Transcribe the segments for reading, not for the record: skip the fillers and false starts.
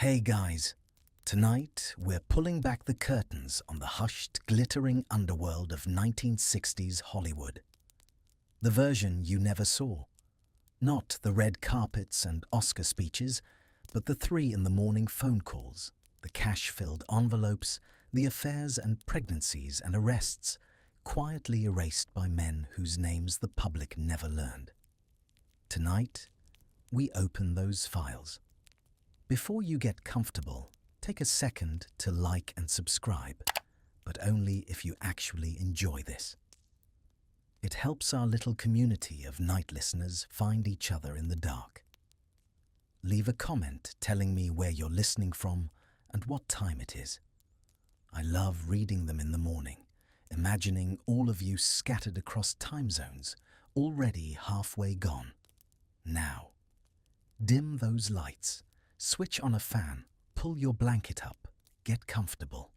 Hey guys, tonight we're pulling back the curtains on the hushed, glittering underworld of 1960s Hollywood. The version you never saw. Not the red carpets and Oscar speeches, but the 3 in the morning phone calls, the cash-filled envelopes, the affairs and pregnancies and arrests, quietly erased by men whose names the public never learned. Tonight, we open those files. Before you get comfortable, take a second to like and subscribe, but only if you actually enjoy this. It helps our little community of night listeners find each other in the dark. Leave a comment telling me where you're listening from and what time it is. I love reading them in the morning, imagining all of you scattered across time zones, already halfway gone. Now, dim those lights. Switch on a fan, pull your blanket up, get comfortable.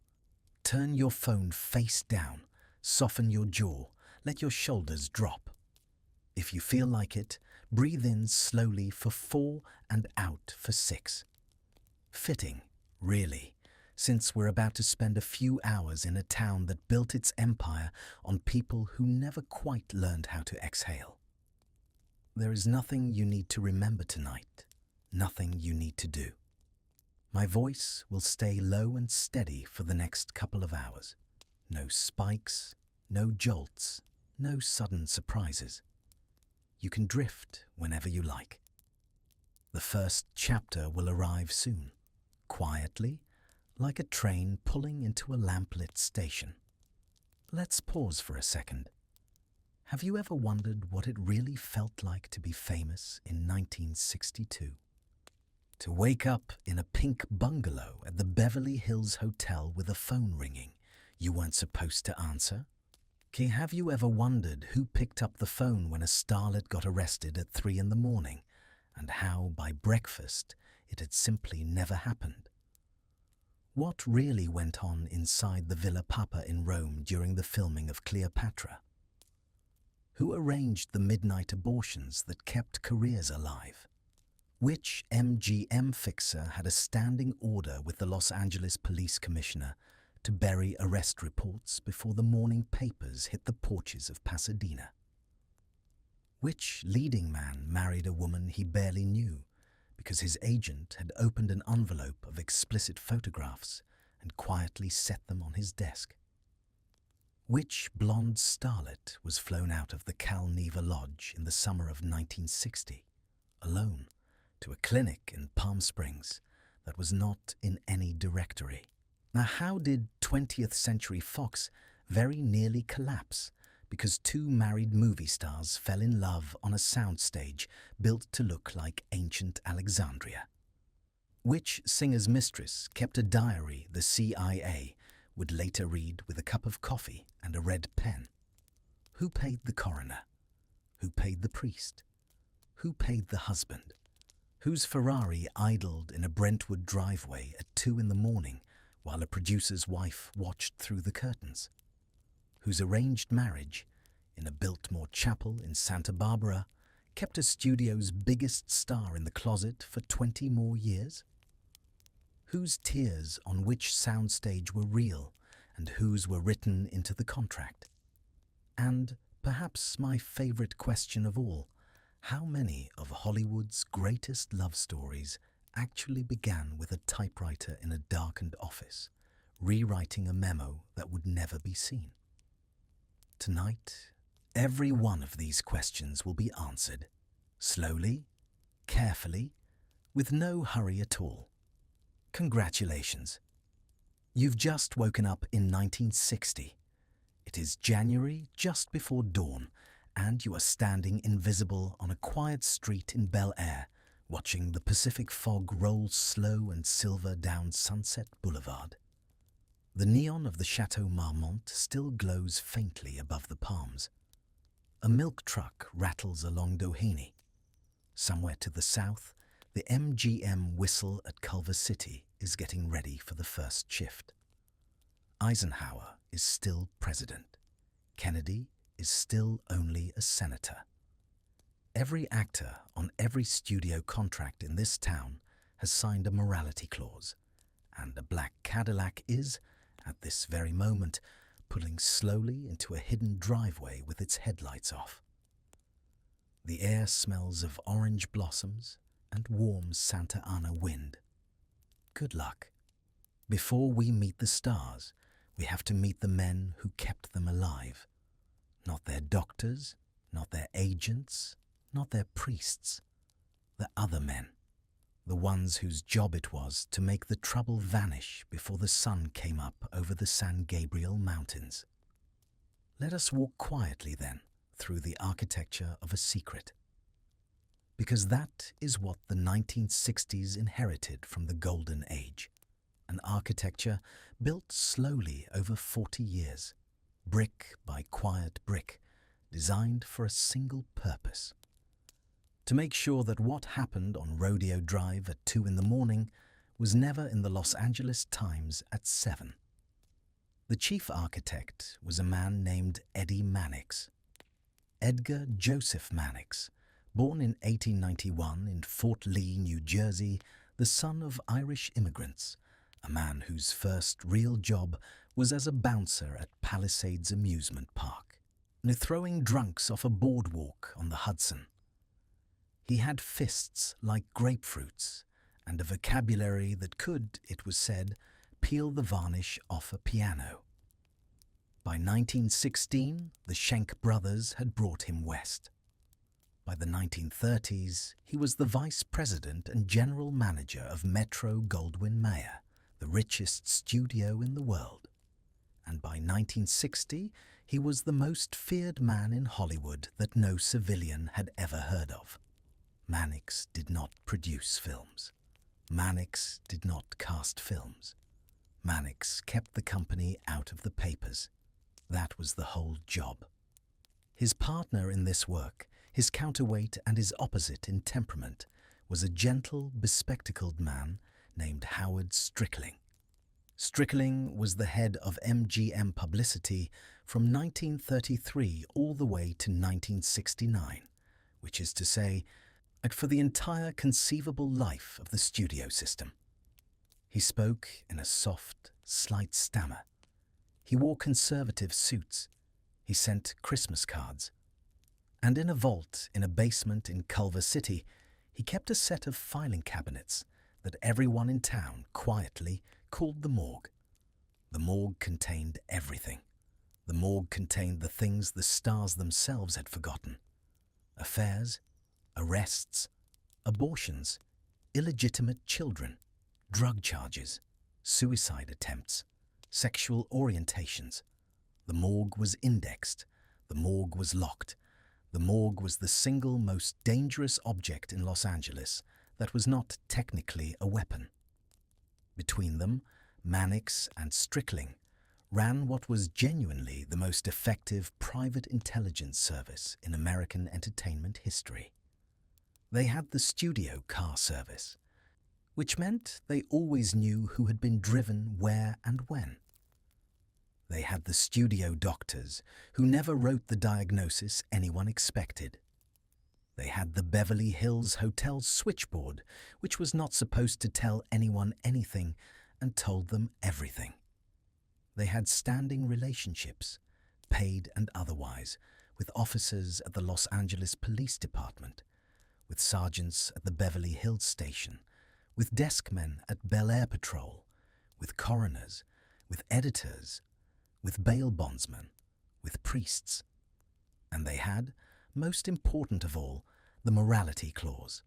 Turn your phone face down, soften your jaw, let your shoulders drop. If you feel like it, breathe in slowly for 4 and out for 6. Fitting, really, since we're about to spend a few hours in a town that built its empire on people who never quite learned how to exhale. There is nothing you need to remember tonight. Nothing you need to do. My voice will stay low and steady for the next couple of hours. No spikes, no jolts, no sudden surprises. You can drift whenever you like. The first chapter will arrive soon, quietly, like a train pulling into a lamplit station. Let's pause for a second. Have you ever wondered what it really felt like to be famous in 1962? To wake up in a pink bungalow at the Beverly Hills Hotel with a phone ringing you weren't supposed to answer? Have you ever wondered who picked up the phone when a starlet got arrested at 3 in the morning and how by breakfast it had simply never happened? What really went on inside the Villa Papa in Rome during the filming of Cleopatra? Who arranged the midnight abortions that kept careers alive? Which MGM fixer had a standing order with the Los Angeles Police Commissioner to bury arrest reports before the morning papers hit the porches of Pasadena? Which leading man married a woman he barely knew because his agent had opened an envelope of explicit photographs and quietly set them on his desk? Which blonde starlet was flown out of the Cal Neva Lodge in the summer of 1960, alone, to a clinic in Palm Springs that was not in any directory? Now, how did 20th Century Fox very nearly collapse because 2 married movie stars fell in love on a soundstage built to look like ancient Alexandria? Which singer's mistress kept a diary the CIA would later read with a cup of coffee and a red pen? Who paid the coroner? Who paid the priest? Who paid the husband? Whose Ferrari idled in a Brentwood driveway at 2 in the morning while a producer's wife watched through the curtains? Whose arranged marriage, in a Biltmore chapel in Santa Barbara, kept a studio's biggest star in the closet for 20 more years? Whose tears on which soundstage were real and whose were written into the contract? And perhaps my favorite question of all, how many of Hollywood's greatest love stories actually began with a typewriter in a darkened office, rewriting a memo that would never be seen? Tonight, every one of these questions will be answered, slowly, carefully, with no hurry at all. Congratulations. You've just woken up in 1960. It is January just before dawn, and you are standing invisible on a quiet street in Bel Air, watching the Pacific fog roll slow and silver down Sunset Boulevard. The neon of the Chateau Marmont still glows faintly above the palms. A milk truck rattles along Doheny. Somewhere to the south, the MGM whistle at Culver City is getting ready for the first shift. Eisenhower is still president. Kennedy is still only a senator. Every actor on every studio contract in this town has signed a morality clause, and a black Cadillac is, at this very moment, pulling slowly into a hidden driveway with its headlights off. The air smells of orange blossoms and warm Santa Ana wind. Good luck. Before we meet the stars, we have to meet the men who kept them alive. Not their doctors, not their agents, not their priests. The other men. The ones whose job it was to make the trouble vanish before the sun came up over the San Gabriel Mountains. Let us walk quietly, then, through the architecture of a secret. Because that is what the 1960s inherited from the Golden Age. An architecture built slowly over 40 years, brick by quiet brick, designed for a single purpose: to make sure that what happened on Rodeo Drive at 2 in the morning was never in the Los Angeles Times at 7. The chief architect was a man named Eddie Mannix. Edgar Joseph Mannix, born in 1891 in Fort Lee, New Jersey, the son of Irish immigrants, a man whose first real job was as a bouncer at Palisades Amusement Park, throwing drunks off a boardwalk on the Hudson. He had fists like grapefruits and a vocabulary that could, it was said, peel the varnish off a piano. By 1916, the Schenck brothers had brought him west. By the 1930s, he was the vice president and general manager of Metro-Goldwyn-Mayer, the richest studio in the world. And by 1960, he was the most feared man in Hollywood that no civilian had ever heard of. Mannix did not produce films. Mannix did not cast films. Mannix kept the company out of the papers. That was the whole job. His partner in this work, his counterweight and his opposite in temperament, was a gentle, bespectacled man named Howard Strickling. Strickling was the head of MGM Publicity from 1933 all the way to 1969, which is to say, for the entire conceivable life of the studio system. He spoke in a soft, slight stammer. He wore conservative suits. He sent Christmas cards. And in a vault in a basement in Culver City, he kept a set of filing cabinets that everyone in town quietly called the morgue. The morgue contained everything. The morgue contained the things the stars themselves had forgotten: affairs, arrests, abortions, illegitimate children, drug charges, suicide attempts, sexual orientations. The morgue was indexed. The morgue was locked. The morgue was the single most dangerous object in Los Angeles that was not technically a weapon. Between them, Mannix and Strickling ran what was genuinely the most effective private intelligence service in American entertainment history. They had the studio car service, which meant they always knew who had been driven where and when. They had the studio doctors, who never wrote the diagnosis anyone expected. They had the Beverly Hills Hotel switchboard, which was not supposed to tell anyone anything and told them everything. They had standing relationships, paid and otherwise, with officers at the Los Angeles Police Department, with sergeants at the Beverly Hills Station, with deskmen at Bel Air Patrol, with coroners, with editors, with bail bondsmen, with priests. And they had, most important of all, the morality clause.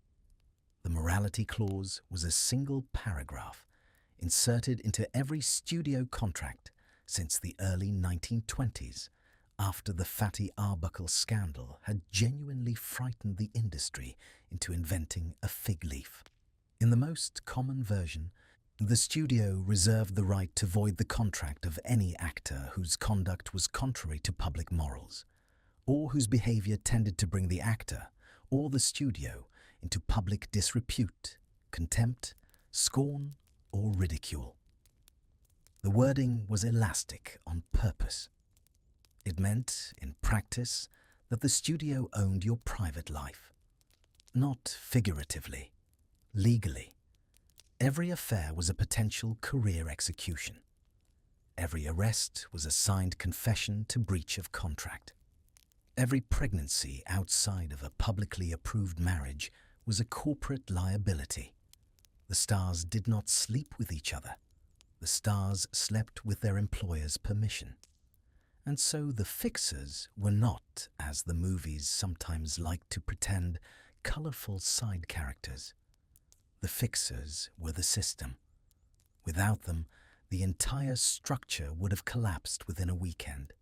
The morality clause was a single paragraph inserted into every studio contract since the early 1920s, after the Fatty Arbuckle scandal had genuinely frightened the industry into inventing a fig leaf. In the most common version, the studio reserved the right to void the contract of any actor whose conduct was contrary to public morals, or whose behavior tended to bring the actor or the studio into public disrepute, contempt, scorn, or ridicule. The wording was elastic on purpose. It meant, in practice, that the studio owned your private life. Not figuratively, legally. Every affair was a potential career execution. Every arrest was a signed confession to breach of contract. Every pregnancy outside of a publicly approved marriage was a corporate liability. The stars did not sleep with each other. The stars slept with their employer's permission. And so the fixers were not, as the movies sometimes like to pretend, colourful side characters. The fixers were the system. Without them, the entire structure would have collapsed within a weekend.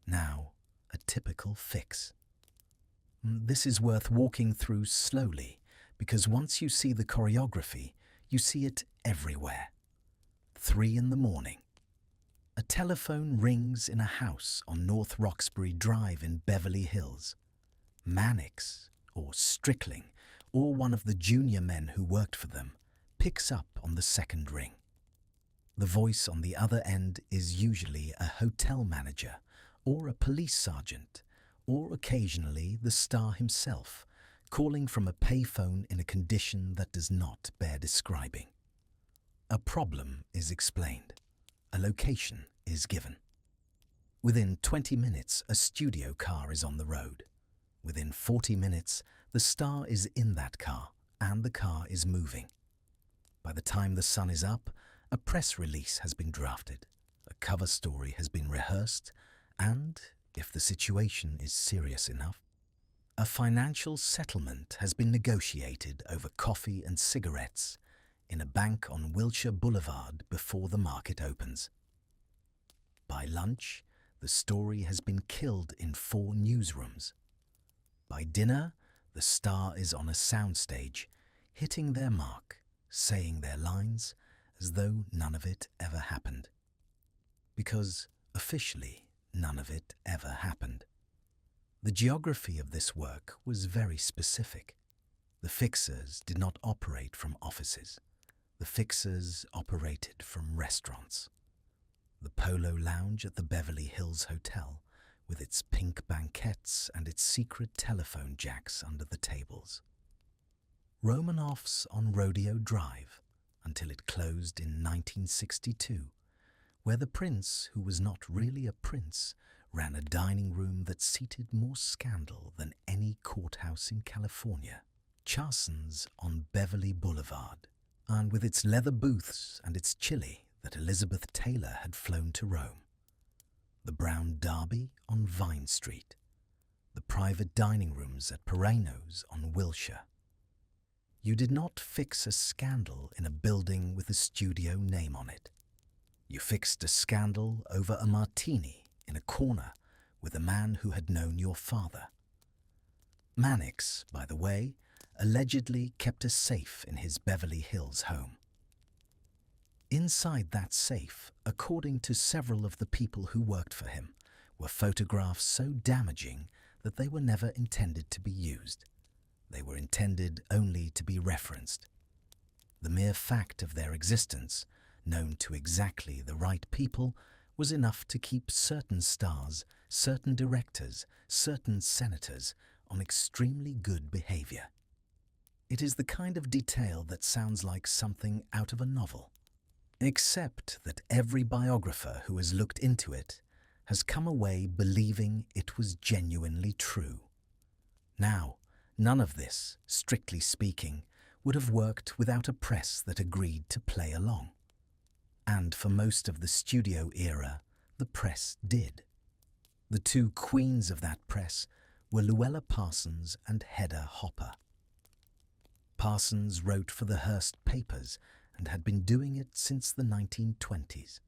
Now, a typical fix. This is worth walking through slowly, because once you see the choreography, you see it everywhere. 3 in the morning. A telephone rings in a house on North Roxbury Drive in Beverly Hills. Mannix, or Strickling, or one of the junior men who worked for them, picks up on the second ring. The voice on the other end is usually a hotel manager or a police sergeant, or occasionally the star himself, calling from a payphone in a condition that does not bear describing. A problem is explained. A location is given. Within 20 minutes, a studio car is on the road. Within 40 minutes, the star is in that car, and the car is moving. By the time the sun is up, a press release has been drafted, a cover story has been rehearsed, and, if the situation is serious enough, a financial settlement has been negotiated over coffee and cigarettes in a bank on Wilshire Boulevard before the market opens. By lunch, the story has been killed in 4 newsrooms. By dinner, the star is on a soundstage, hitting their mark, saying their lines as though none of it ever happened. Because, officially, none of it ever happened. The geography of this work was very specific. The fixers did not operate from offices. The fixers operated from restaurants. The Polo Lounge at the Beverly Hills Hotel, with its pink banquettes and its secret telephone jacks under the tables. Romanoff's on Rodeo Drive, until it closed in 1962, where the prince, who was not really a prince, ran a dining room that seated more scandal than any courthouse in California. Charson's on Beverly Boulevard, and with its leather booths and its chili that Elizabeth Taylor had flown to Rome. The Brown Derby on Vine Street. The private dining rooms at Perrano's on Wilshire. You did not fix a scandal in a building with a studio name on it. You fixed a scandal over a martini in a corner with a man who had known your father. Mannix, by the way, allegedly kept a safe in his Beverly Hills home. Inside that safe, according to several of the people who worked for him, were photographs so damaging that they were never intended to be used. They were intended only to be referenced. The mere fact of their existence, known to exactly the right people, was enough to keep certain stars, certain directors, certain senators on extremely good behavior. It is the kind of detail that sounds like something out of a novel, except that every biographer who has looked into it has come away believing it was genuinely true. Now, none of this, strictly speaking, would have worked without a press that agreed to play along. And for most of the studio era, the press did. The 2 queens of that press were Luella Parsons and Hedda Hopper. Parsons wrote for the Hearst papers and had been doing it since the 1920s.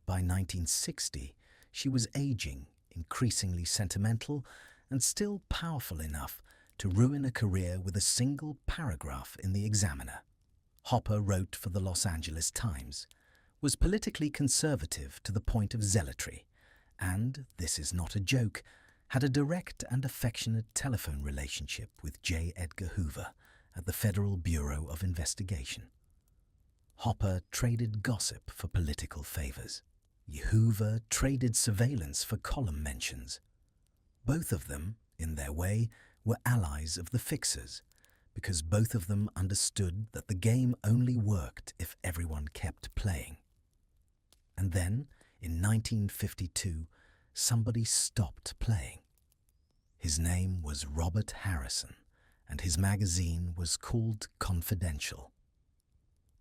By 1960, she was aging, increasingly sentimental, and still powerful enough to ruin a career with a single paragraph in the Examiner. Hopper wrote for the Los Angeles Times, was politically conservative to the point of zealotry, and, this is not a joke, had a direct and affectionate telephone relationship with J. Edgar Hoover at the Federal Bureau of Investigation. Hopper traded gossip for political favors. Hoover traded surveillance for column mentions. Both of them, in their way, were allies of the fixers, because both of them understood that the game only worked if everyone kept playing. And then, in 1952, somebody stopped playing. His name was Robert Harrison, and his magazine was called Confidential.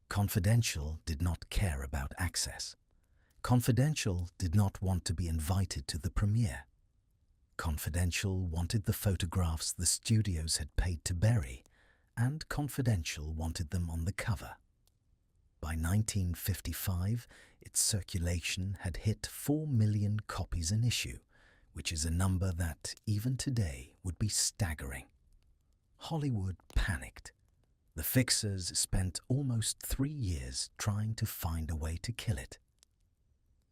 Confidential did not care about access. Confidential did not want to be invited to the premiere. Confidential wanted the photographs the studios had paid to bury, and Confidential wanted them on the cover. By 1955, its circulation had hit 4 million copies an issue, which is a number that, even today, would be staggering. Hollywood panicked. The fixers spent almost 3 years trying to find a way to kill it.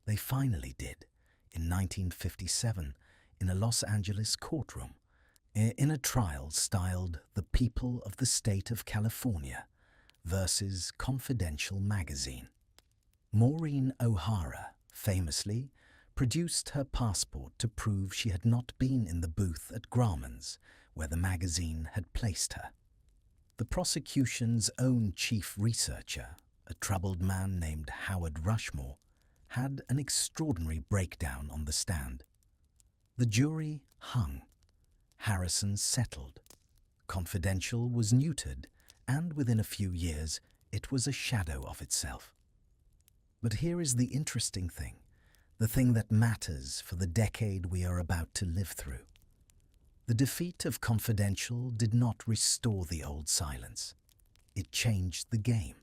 They finally did, in 1957, in a Los Angeles courtroom, in a trial styled The People of the State of California versus Confidential magazine. Maureen O'Hara, famously, produced her passport to prove she had not been in the booth at Grauman's, where the magazine had placed her. The prosecution's own chief researcher, a troubled man named Howard Rushmore, had an extraordinary breakdown on the stand. The jury hung. Harrison settled. Confidential was neutered, and within a few years it was a shadow of itself. But here is the interesting thing, the thing that matters for the decade we are about to live through. The defeat of Confidential did not restore the old silence. It changed the game.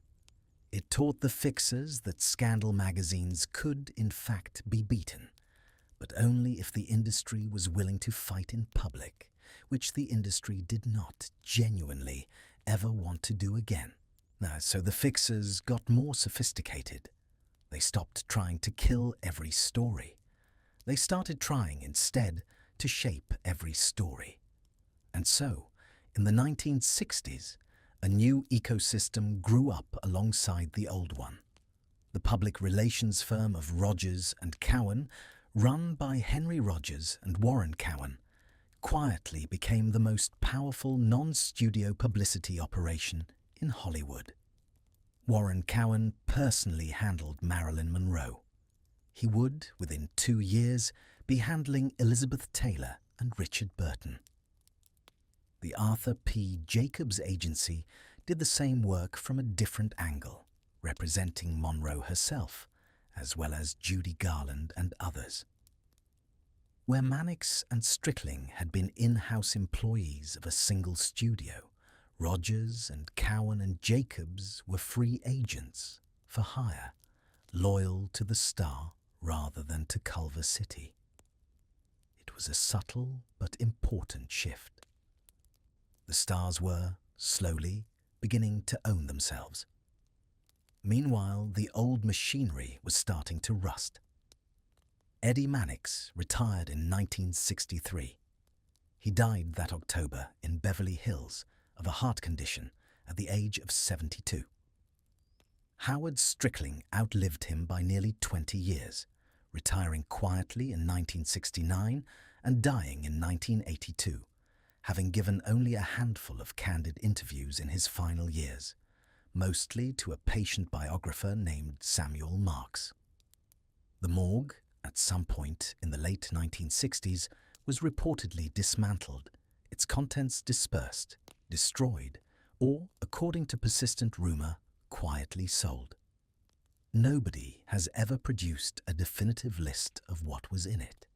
It taught the fixers that scandal magazines could, in fact, be beaten, but only if the industry was willing to fight in public, which the industry did not genuinely ever want to do again. So the fixers got more sophisticated. They stopped trying to kill every story. They started trying instead to shape every story. And so, in the 1960s, a new ecosystem grew up alongside the old one. The public relations firm of Rogers and Cowan, run by Henry Rogers and Warren Cowan, quietly became the most powerful non-studio publicity operation in Hollywood. Warren Cowan personally handled Marilyn Monroe. He would, within 2 years, be handling Elizabeth Taylor and Richard Burton. The Arthur P. Jacobs Agency did the same work from a different angle, representing Monroe herself, as well as Judy Garland and others. Where Mannix and Strickling had been in-house employees of a single studio, Rogers and Cowan and Jacobs were free agents for hire, loyal to the star rather than to Culver City. It was a subtle but important shift. The stars were, slowly, beginning to own themselves. Meanwhile, the old machinery was starting to rust. Eddie Mannix retired in 1963. He died that October in Beverly Hills of a heart condition at the age of 72. Howard Strickling outlived him by nearly 20 years, retiring quietly in 1969 and dying in 1982, having given only a handful of candid interviews in his final years, mostly to a patient biographer named Samuel Marks. The morgue, at some point in the late 1960s, was reportedly dismantled, its contents dispersed, destroyed, or, according to persistent rumor, quietly sold. Nobody has ever produced a definitive list of what was in it,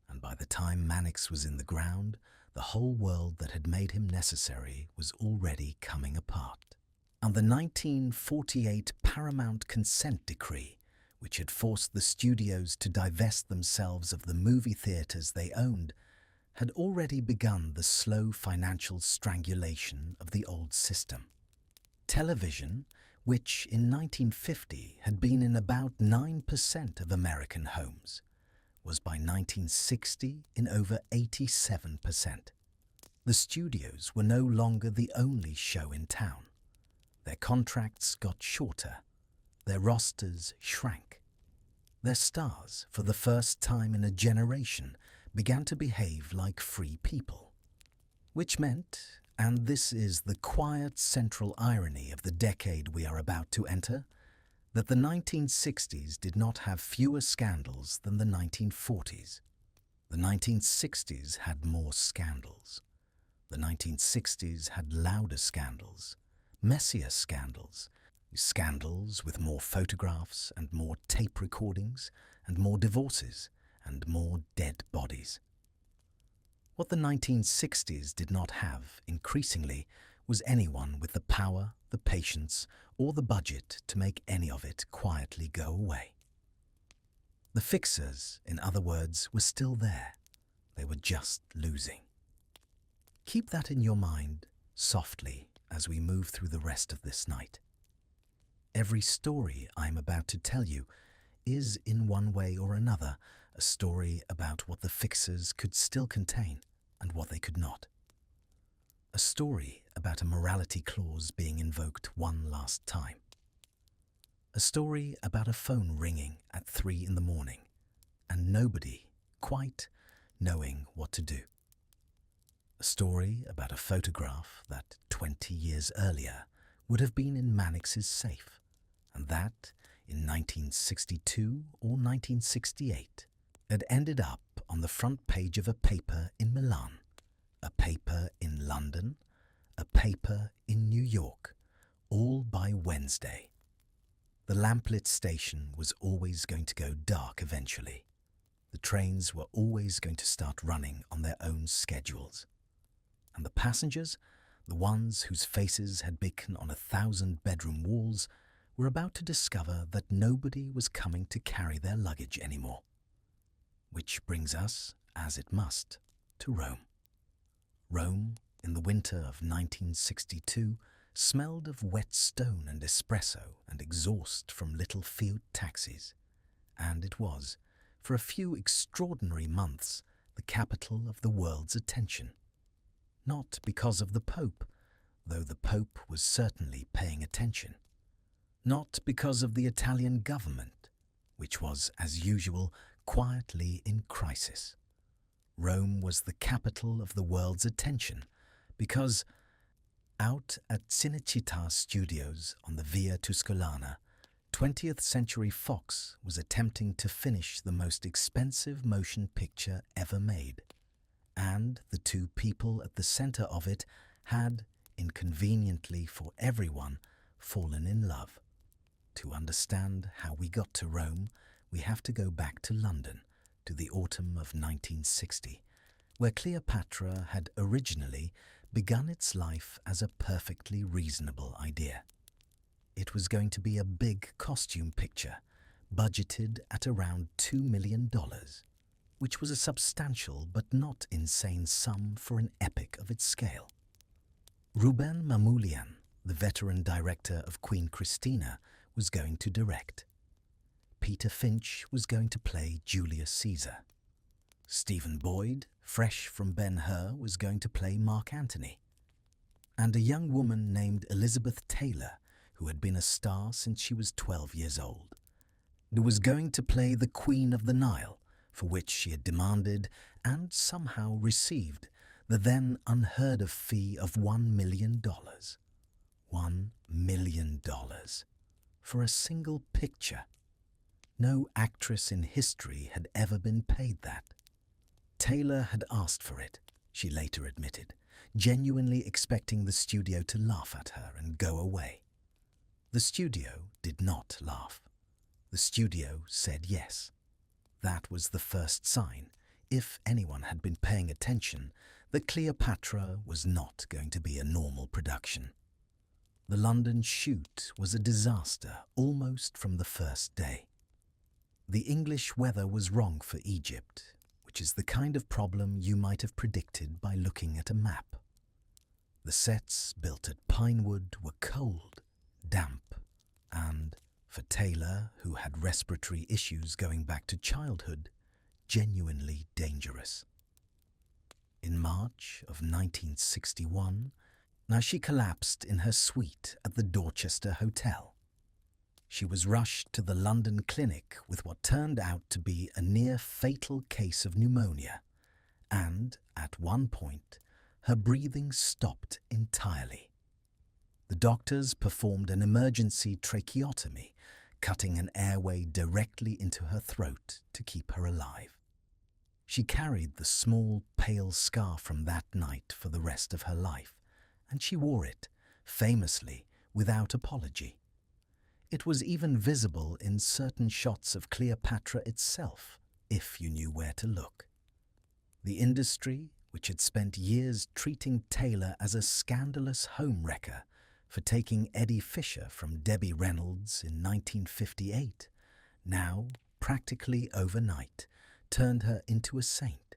and by the time Mannix was in the ground, the whole world that had made him necessary was already coming apart. And the 1948 Paramount Consent Decree, which had forced the studios to divest themselves of the movie theaters they owned, had already begun the slow financial strangulation of the old system. Television, which in 1950 had been in about 9% of American homes, was by 1960 in over 87%. The studios were no longer the only show in town. Their contracts got shorter. Their rosters shrank. Their stars, for the first time in a generation, began to behave like free people. Which meant, And this is the quiet central irony of the decade we are about to enter, that the 1960s did not have fewer scandals than the 1940s. The 1960s had more scandals. The 1960s had louder scandals, messier scandals, scandals with more photographs and more tape recordings and more divorces and more dead bodies. What the 1960s did not have, increasingly, was anyone with the power, the patience, or the budget to make any of it quietly go away. The fixers, in other words, were still there. They were just losing. Keep that in your mind softly as we move through the rest of this night. Every story I am about to tell you is, in one way or another, a story about what the fixers could still contain and what they could not. A story about a morality clause being invoked one last time. A story about a phone ringing at 3 in the morning and nobody quite knowing what to do. A story about a photograph that 20 years earlier would have been in Mannix's safe, and that, in 1962 or 1968, had ended up on the front page of a paper in Milan, a paper in London, a paper in New York, all by Wednesday. The lamplit station was always going to go dark eventually. The trains were always going to start running on their own schedules. And the passengers, the ones whose faces had been on 1,000 bedroom walls, were about to discover that nobody was coming to carry their luggage anymore. Which brings us, as it must, to Rome. Rome, in the winter of 1962, smelled of wet stone and espresso and exhaust from little Fiat taxis, and it was, for a few extraordinary months, the capital of the world's attention. Not because of the Pope, though the Pope was certainly paying attention. Not because of the Italian government, which was, as usual, quietly in crisis. Rome was the capital of the world's attention because, out at Cinecittà Studios on the Via Tuscolana, 20th Century Fox was attempting to finish the most expensive motion picture ever made, and the two people at the center of it had, inconveniently for everyone, fallen in love. To understand how we got to Rome, we have to go back to London, to the autumn of 1960, where Cleopatra had originally begun its life as a perfectly reasonable idea. It was going to be a big costume picture, budgeted at around $2 million, which was a substantial but not insane sum for an epic of its scale. Ruben Mamoulian, the veteran director of Queen Christina, was going to direct. Peter Finch was going to play Julius Caesar. Stephen Boyd, fresh from Ben-Hur, was going to play Mark Antony. And a young woman named Elizabeth Taylor, who had been a star since she was 12 years old, who was going to play the Queen of the Nile, for which she had demanded and somehow received the then unheard-of fee of $1 million. $1 million. For a single picture. No actress in history had ever been paid that. Taylor had asked for it, she later admitted, genuinely expecting the studio to laugh at her and go away. The studio did not laugh. The studio said yes. That was the first sign, if anyone had been paying attention, that Cleopatra was not going to be a normal production. The London shoot was a disaster almost from the first day. The English weather was wrong for Egypt, which is the kind of problem you might have predicted by looking at a map. The sets built at Pinewood were cold, damp, and, for Taylor, who had respiratory issues going back to childhood, genuinely dangerous. In March of 1961, now she collapsed in her suite at the Dorchester Hotel. She was rushed to the London clinic with what turned out to be a near-fatal case of pneumonia, and, at one point, her breathing stopped entirely. The doctors performed an emergency tracheotomy, cutting an airway directly into her throat to keep her alive. She carried the small, pale scar from that night for the rest of her life, and she wore it, famously, without apology. It was even visible in certain shots of Cleopatra itself, if you knew where to look. The industry, which had spent years treating Taylor as a scandalous homewrecker for taking Eddie Fisher from Debbie Reynolds in 1958, now, practically overnight, turned her into a saint.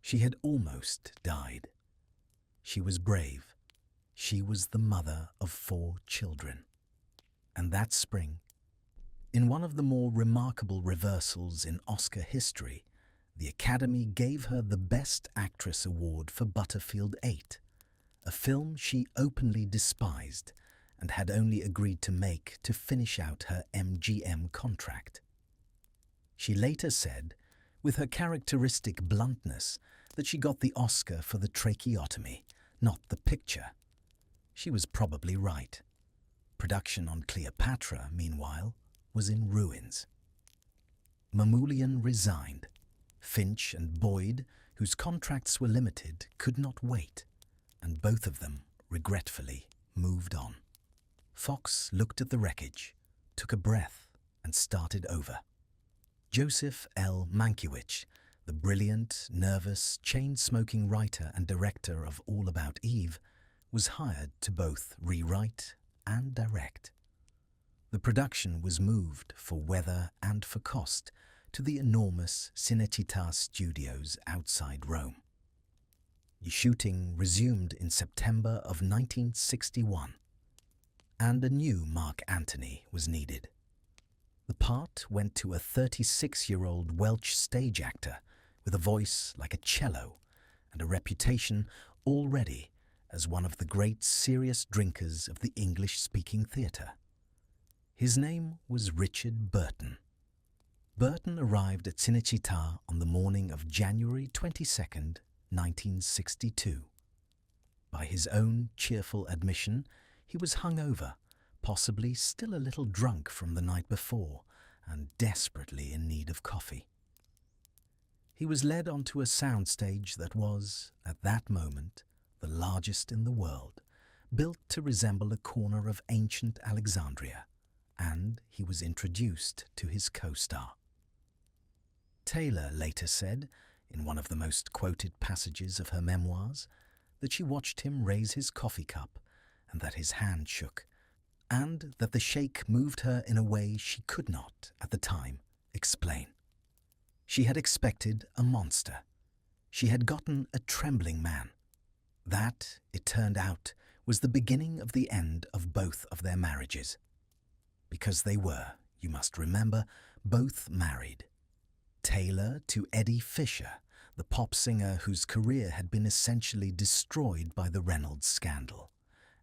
She had almost died. She was brave. She was the mother of 4 children. And that spring, in one of the more remarkable reversals in Oscar history, the Academy gave her the Best Actress award for Butterfield 8, a film she openly despised and had only agreed to make to finish out her MGM contract. She later said, with her characteristic bluntness, that she got the Oscar for the tracheotomy, not the picture. She was probably right. Production on Cleopatra, meanwhile, was in ruins. Mamoulian resigned. Finch and Boyd, whose contracts were limited, could not wait, and both of them, regretfully, moved on. Fox looked at the wreckage, took a breath, and started over. Joseph L. Mankiewicz, the brilliant, nervous, chain-smoking writer and director of All About Eve, was hired to both rewrite and direct. The production was moved for weather and for cost to the enormous Cinecittà studios outside Rome. The shooting resumed in September of 1961, and a new Mark Antony was needed. The part went to a 36-year-old Welsh stage actor with a voice like a cello and a reputation already as one of the great serious drinkers of the English-speaking theatre. His name was Richard Burton. Burton arrived at Cinecittà on the morning of January 22nd, 1962. By his own cheerful admission, he was hungover, possibly still a little drunk from the night before, and desperately in need of coffee. He was led onto a soundstage that was, at that moment, the largest in the world, built to resemble a corner of ancient Alexandria, and he was introduced to his co-star. Taylor later said, in one of the most quoted passages of her memoirs, that she watched him raise his coffee cup and that his hand shook, and that the shake moved her in a way she could not, at the time, explain. She had expected a monster. She had gotten a trembling man. That, it turned out, was the beginning of the end of both of their marriages. Because they were, you must remember, both married. Taylor to Eddie Fisher, the pop singer whose career had been essentially destroyed by the Reynolds scandal,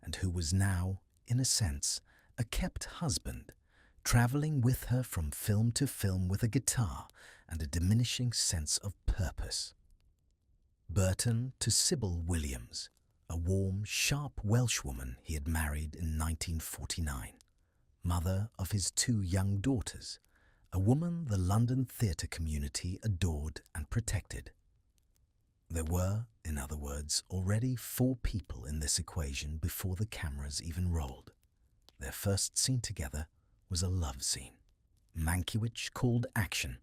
and who was now, in a sense, a kept husband, traveling with her from film to film with a guitar and a diminishing sense of purpose. Burton to Sybil Williams, a warm, sharp Welshwoman he had married in 1949, mother of his 2 young daughters, a woman the London theatre community adored and protected. There were, in other words, already 4 people in this equation before the cameras even rolled. Their first scene together was a love scene. Mankiewicz called action.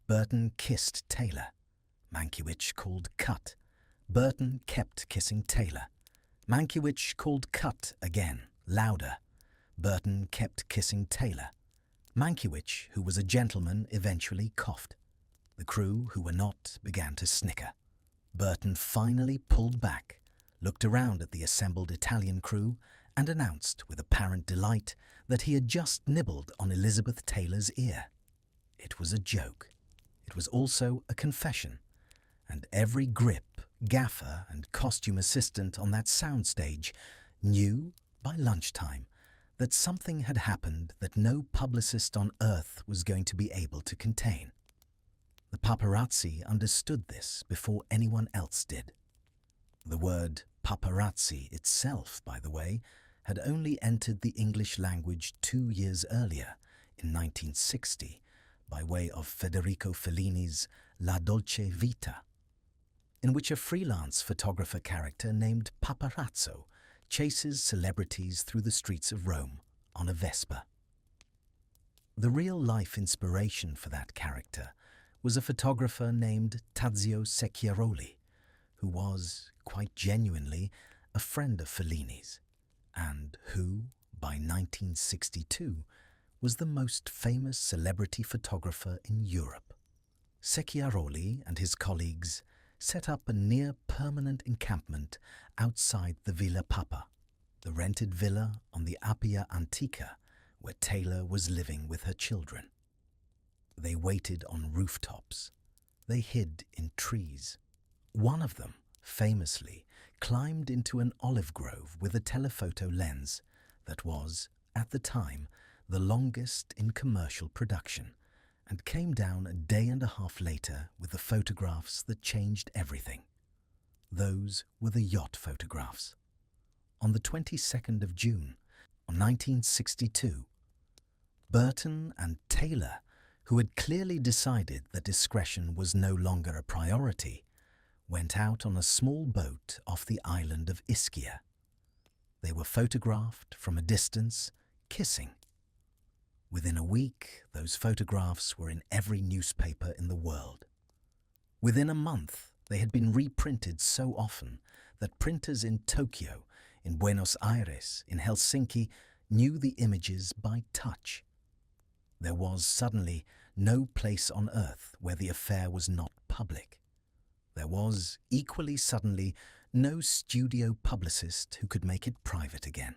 Burton kissed Taylor. Mankiewicz called cut. Burton kept kissing Taylor. Mankiewicz called cut again, louder. Burton kept kissing Taylor. Mankiewicz, who was a gentleman, eventually coughed. The crew, who were not, began to snicker. Burton finally pulled back, looked around at the assembled Italian crew, and announced with apparent delight that he had just nibbled on Elizabeth Taylor's ear. It was a joke. It was also a confession, and every grip, gaffer, and costume assistant on that soundstage knew, by lunchtime, that something had happened that no publicist on earth was going to be able to contain. The paparazzi understood this before anyone else did. The word paparazzi itself, by the way, had only entered the English language 2 years earlier, in 1960, by way of Federico Fellini's La Dolce Vita, in which a freelance photographer character named Paparazzo chases celebrities through the streets of Rome on a Vespa. The real-life inspiration for that character was a photographer named Tadzio Secchiaroli, who was, quite genuinely, a friend of Fellini's, and who, by 1962, was the most famous celebrity photographer in Europe. Secchiaroli and his colleagues set up a near-permanent encampment outside the Villa Papa, the rented villa on the Appia Antica where Taylor was living with her children. They waited on rooftops. They hid in trees. One of them, famously, climbed into an olive grove with a telephoto lens that was, at the time, the longest in commercial production, and came down a day and a half later with the photographs that changed everything. Those were the yacht photographs. On the 22nd of June, 1962, Burton and Taylor, who had clearly decided that discretion was no longer a priority, went out on a small boat off the island of Ischia. They were photographed from a distance, kissing. Within a week, those photographs were in every newspaper in the world. Within a month, they had been reprinted so often that printers in Tokyo, in Buenos Aires, in Helsinki, knew the images by touch. There was suddenly no place on earth where the affair was not public. There was, equally suddenly, no studio publicist who could make it private again.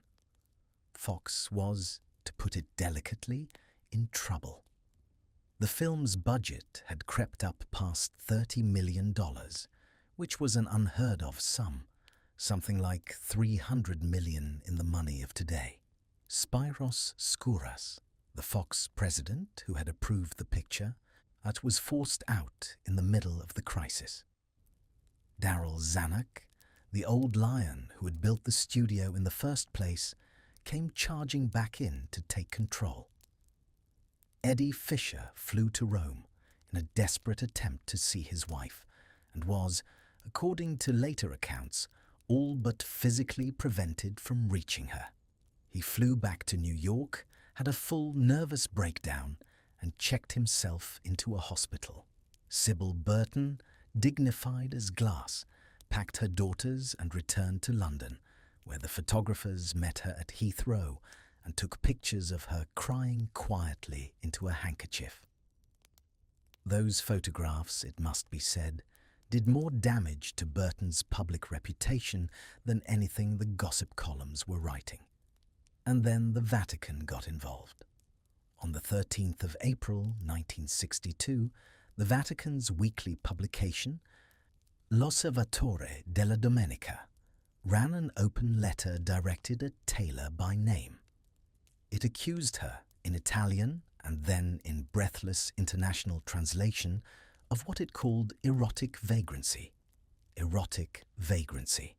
Fox was, to put it delicately, in trouble. The film's budget had crept up past $30 million, which was an unheard of sum, something like $300 million in the money of today. Spyros Skouras, the Fox president who had approved the picture, was forced out in the middle of the crisis. Daryl Zanuck, the old lion who had built the studio in the first place, came charging back in to take control. Eddie Fisher flew to Rome in a desperate attempt to see his wife and was, according to later accounts, all but physically prevented from reaching her. He flew back to New York, had a full nervous breakdown, and checked himself into a hospital. Sybil Burton, dignified as glass, packed her daughters and returned to London, where the photographers met her at Heathrow and took pictures of her crying quietly into a handkerchief. Those photographs, it must be said, did more damage to Burton's public reputation than anything the gossip columns were writing. And then the Vatican got involved. On the 13th of April 1962, the Vatican's weekly publication, L'Osservatore della Domenica, ran an open letter directed at Taylor by name. It accused her, in Italian and then in breathless international translation, of what it called erotic vagrancy. Erotic vagrancy.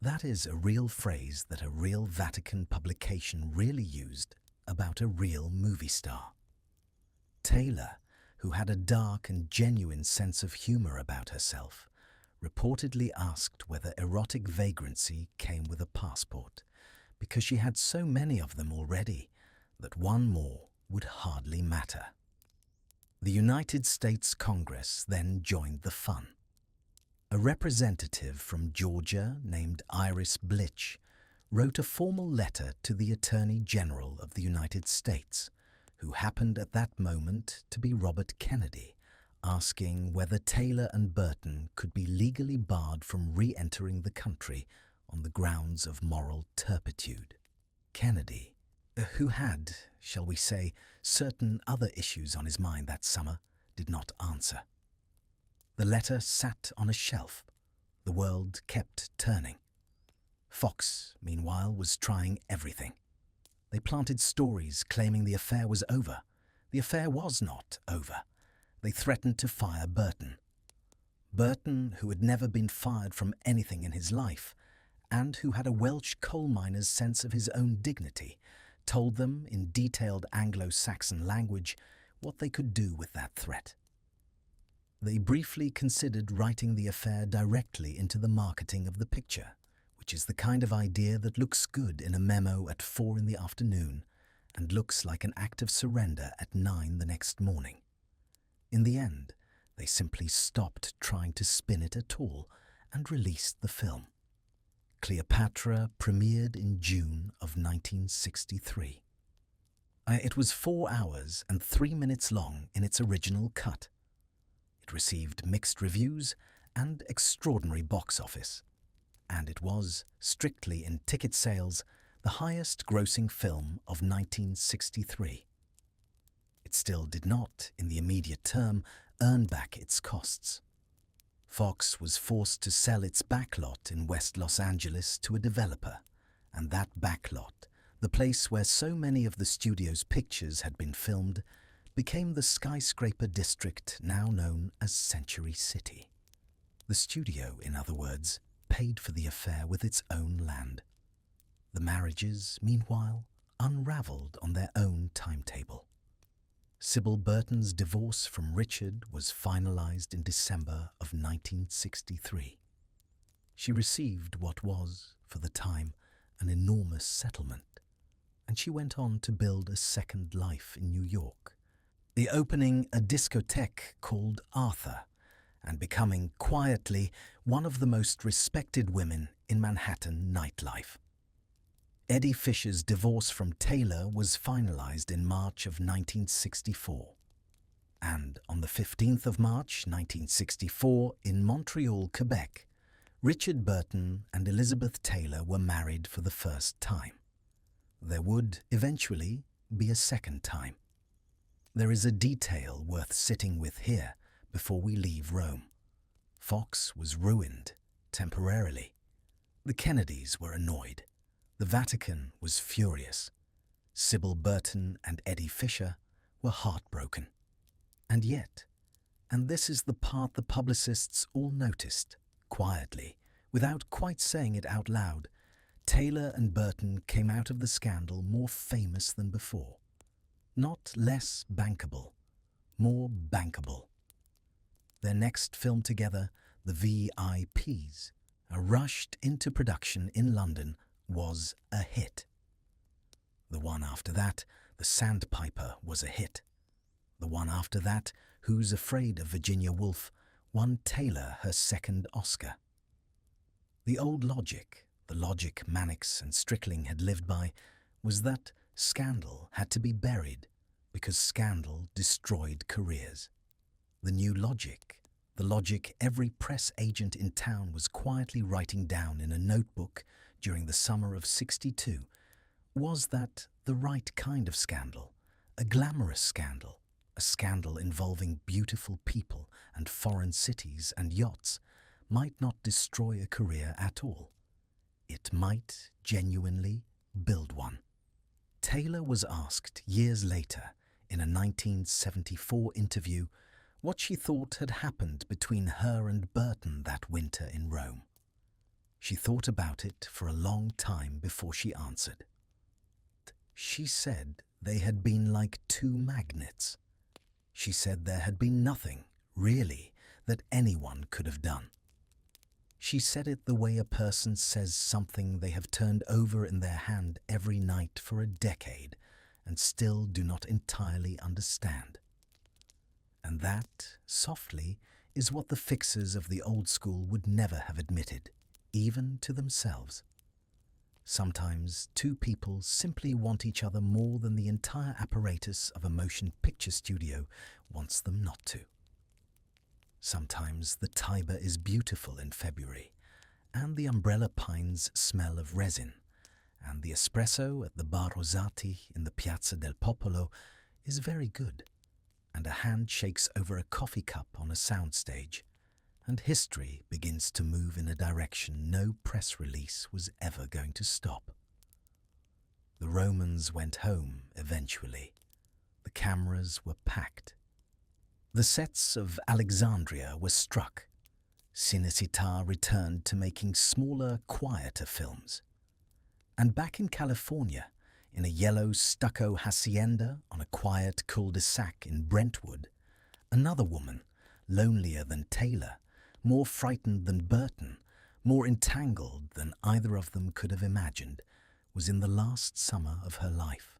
That is a real phrase that a real Vatican publication really used about a real movie star. Taylor, who had a dark and genuine sense of humor about herself, reportedly asked whether erotic vagrancy came with a passport, because she had so many of them already that one more would hardly matter. The United States Congress then joined the fun. A representative from Georgia named Iris Blitch wrote a formal letter to the Attorney General of the United States, who happened at that moment to be Robert Kennedy, asking whether Taylor and Burton could be legally barred from re-entering the country on the grounds of moral turpitude. Kennedy, who had, shall we say, certain other issues on his mind that summer, did not answer. The letter sat on a shelf. The world kept turning. Fox, meanwhile, was trying everything. They planted stories claiming the affair was over. The affair was not over. They threatened to fire Burton. Burton, who had never been fired from anything in his life, and who had a Welsh coal miner's sense of his own dignity, told them in detailed Anglo-Saxon language what they could do with that threat. They briefly considered writing the affair directly into the marketing of the picture, which is the kind of idea that looks good in a memo at 4 in the afternoon and looks like an act of surrender at 9 the next morning. In the end, they simply stopped trying to spin it at all and released the film. Cleopatra premiered in June of 1963. It was 4 hours and 3 minutes long in its original cut. It received mixed reviews and extraordinary box office, and it was, strictly in ticket sales, the highest-grossing film of 1963. It still did not, in the immediate term, earn back its costs. Fox was forced to sell its backlot in West Los Angeles to a developer, and that backlot, the place where so many of the studio's pictures had been filmed, became the skyscraper district now known as Century City. The studio, in other words, paid for the affair with its own land. The marriages, meanwhile, unravelled on their own timetable. Sybil Burton's divorce from Richard was finalised in December of 1963. She received what was, for the time, an enormous settlement, and she went on to build a second life in New York, opening a discotheque called Arthur, and becoming, quietly, one of the most respected women in Manhattan nightlife. Eddie Fisher's divorce from Taylor was finalized in March of 1964. And on the 15th of March 1964 in Montreal, Quebec, Richard Burton and Elizabeth Taylor were married for the first time. There would, eventually, be a second time. There is a detail worth sitting with here before we leave Rome. Fox was ruined, temporarily. The Kennedys were annoyed. The Vatican was furious. Sybil Burton and Eddie Fisher were heartbroken. And yet, and this is the part the publicists all noticed, quietly, without quite saying it out loud, Taylor and Burton came out of the scandal more famous than before. Not less bankable, more bankable. Their next film together, The VIPs, rushed into production in London, was a hit. The one after that, The Sandpiper, was a hit. The one after that, Who's Afraid of Virginia Woolf, won Taylor her second Oscar. The old logic, the logic Mannix and Strickling had lived by, was that scandal had to be buried because scandal destroyed careers. The new logic, the logic every press agent in town was quietly writing down in a notebook during the summer of '62, was that the right kind of scandal, a glamorous scandal, a scandal involving beautiful people and foreign cities and yachts, might not destroy a career at all. It might genuinely build one. Taylor was asked years later, in a 1974 interview, what she thought had happened between her and Burton that winter in Rome. She thought about it for a long time before she answered. She said they had been like two magnets. She said there had been nothing, really, that anyone could have done. She said it the way a person says something they have turned over in their hand every night for a decade and still do not entirely understand. And that, softly, is what the fixers of the old school would never have admitted, even to themselves. Sometimes two people simply want each other more than the entire apparatus of a motion picture studio wants them not to. Sometimes the Tiber is beautiful in February, and the umbrella pines smell of resin, and the espresso at the Bar Rosati in the Piazza del Popolo is very good, and a hand shakes over a coffee cup on a soundstage, and history begins to move in a direction no press release was ever going to stop. The Romans went home eventually. The cameras were packed. The sets of Alexandria were struck. Cinecittà returned to making smaller, quieter films. And back in California, in a yellow stucco hacienda on a quiet cul-de-sac in Brentwood, another woman, lonelier than Taylor, more frightened than Burton, more entangled than either of them could have imagined, was in the last summer of her life.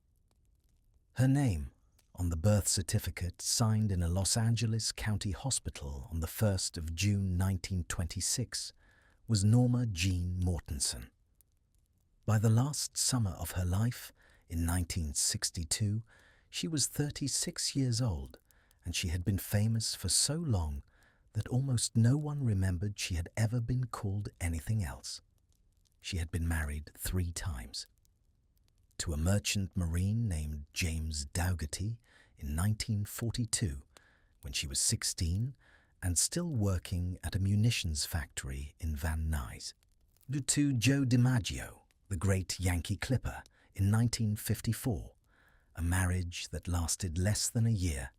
Her name, on the birth certificate signed in a Los Angeles County hospital on the 1st of June 1926, was Norma Jean Mortensen. By the last summer of her life, in 1962, she was 36 years old, and she had been famous for so long that almost no one remembered she had ever been called anything else. She had been married 3 times. To a merchant marine named James Dougherty in 1942, when she was 16 and still working at a munitions factory in Van Nuys. To Joe DiMaggio, the great Yankee clipper, in 1954, a marriage that lasted less than a year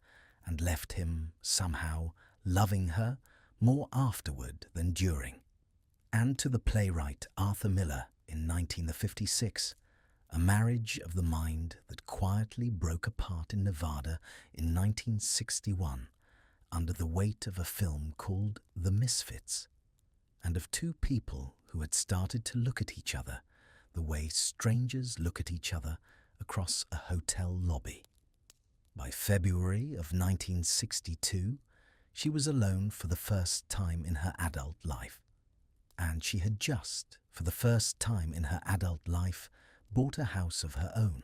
and left him, somehow, loving her more afterward than during. And to the playwright Arthur Miller in 1956, a marriage of the mind that quietly broke apart in Nevada in 1961 under the weight of a film called The Misfits, and of 2 people who had started to look at each other the way strangers look at each other across a hotel lobby. By February of 1962, she was alone for the first time in her adult life, and she had just, for the first time in her adult life, bought a house of her own.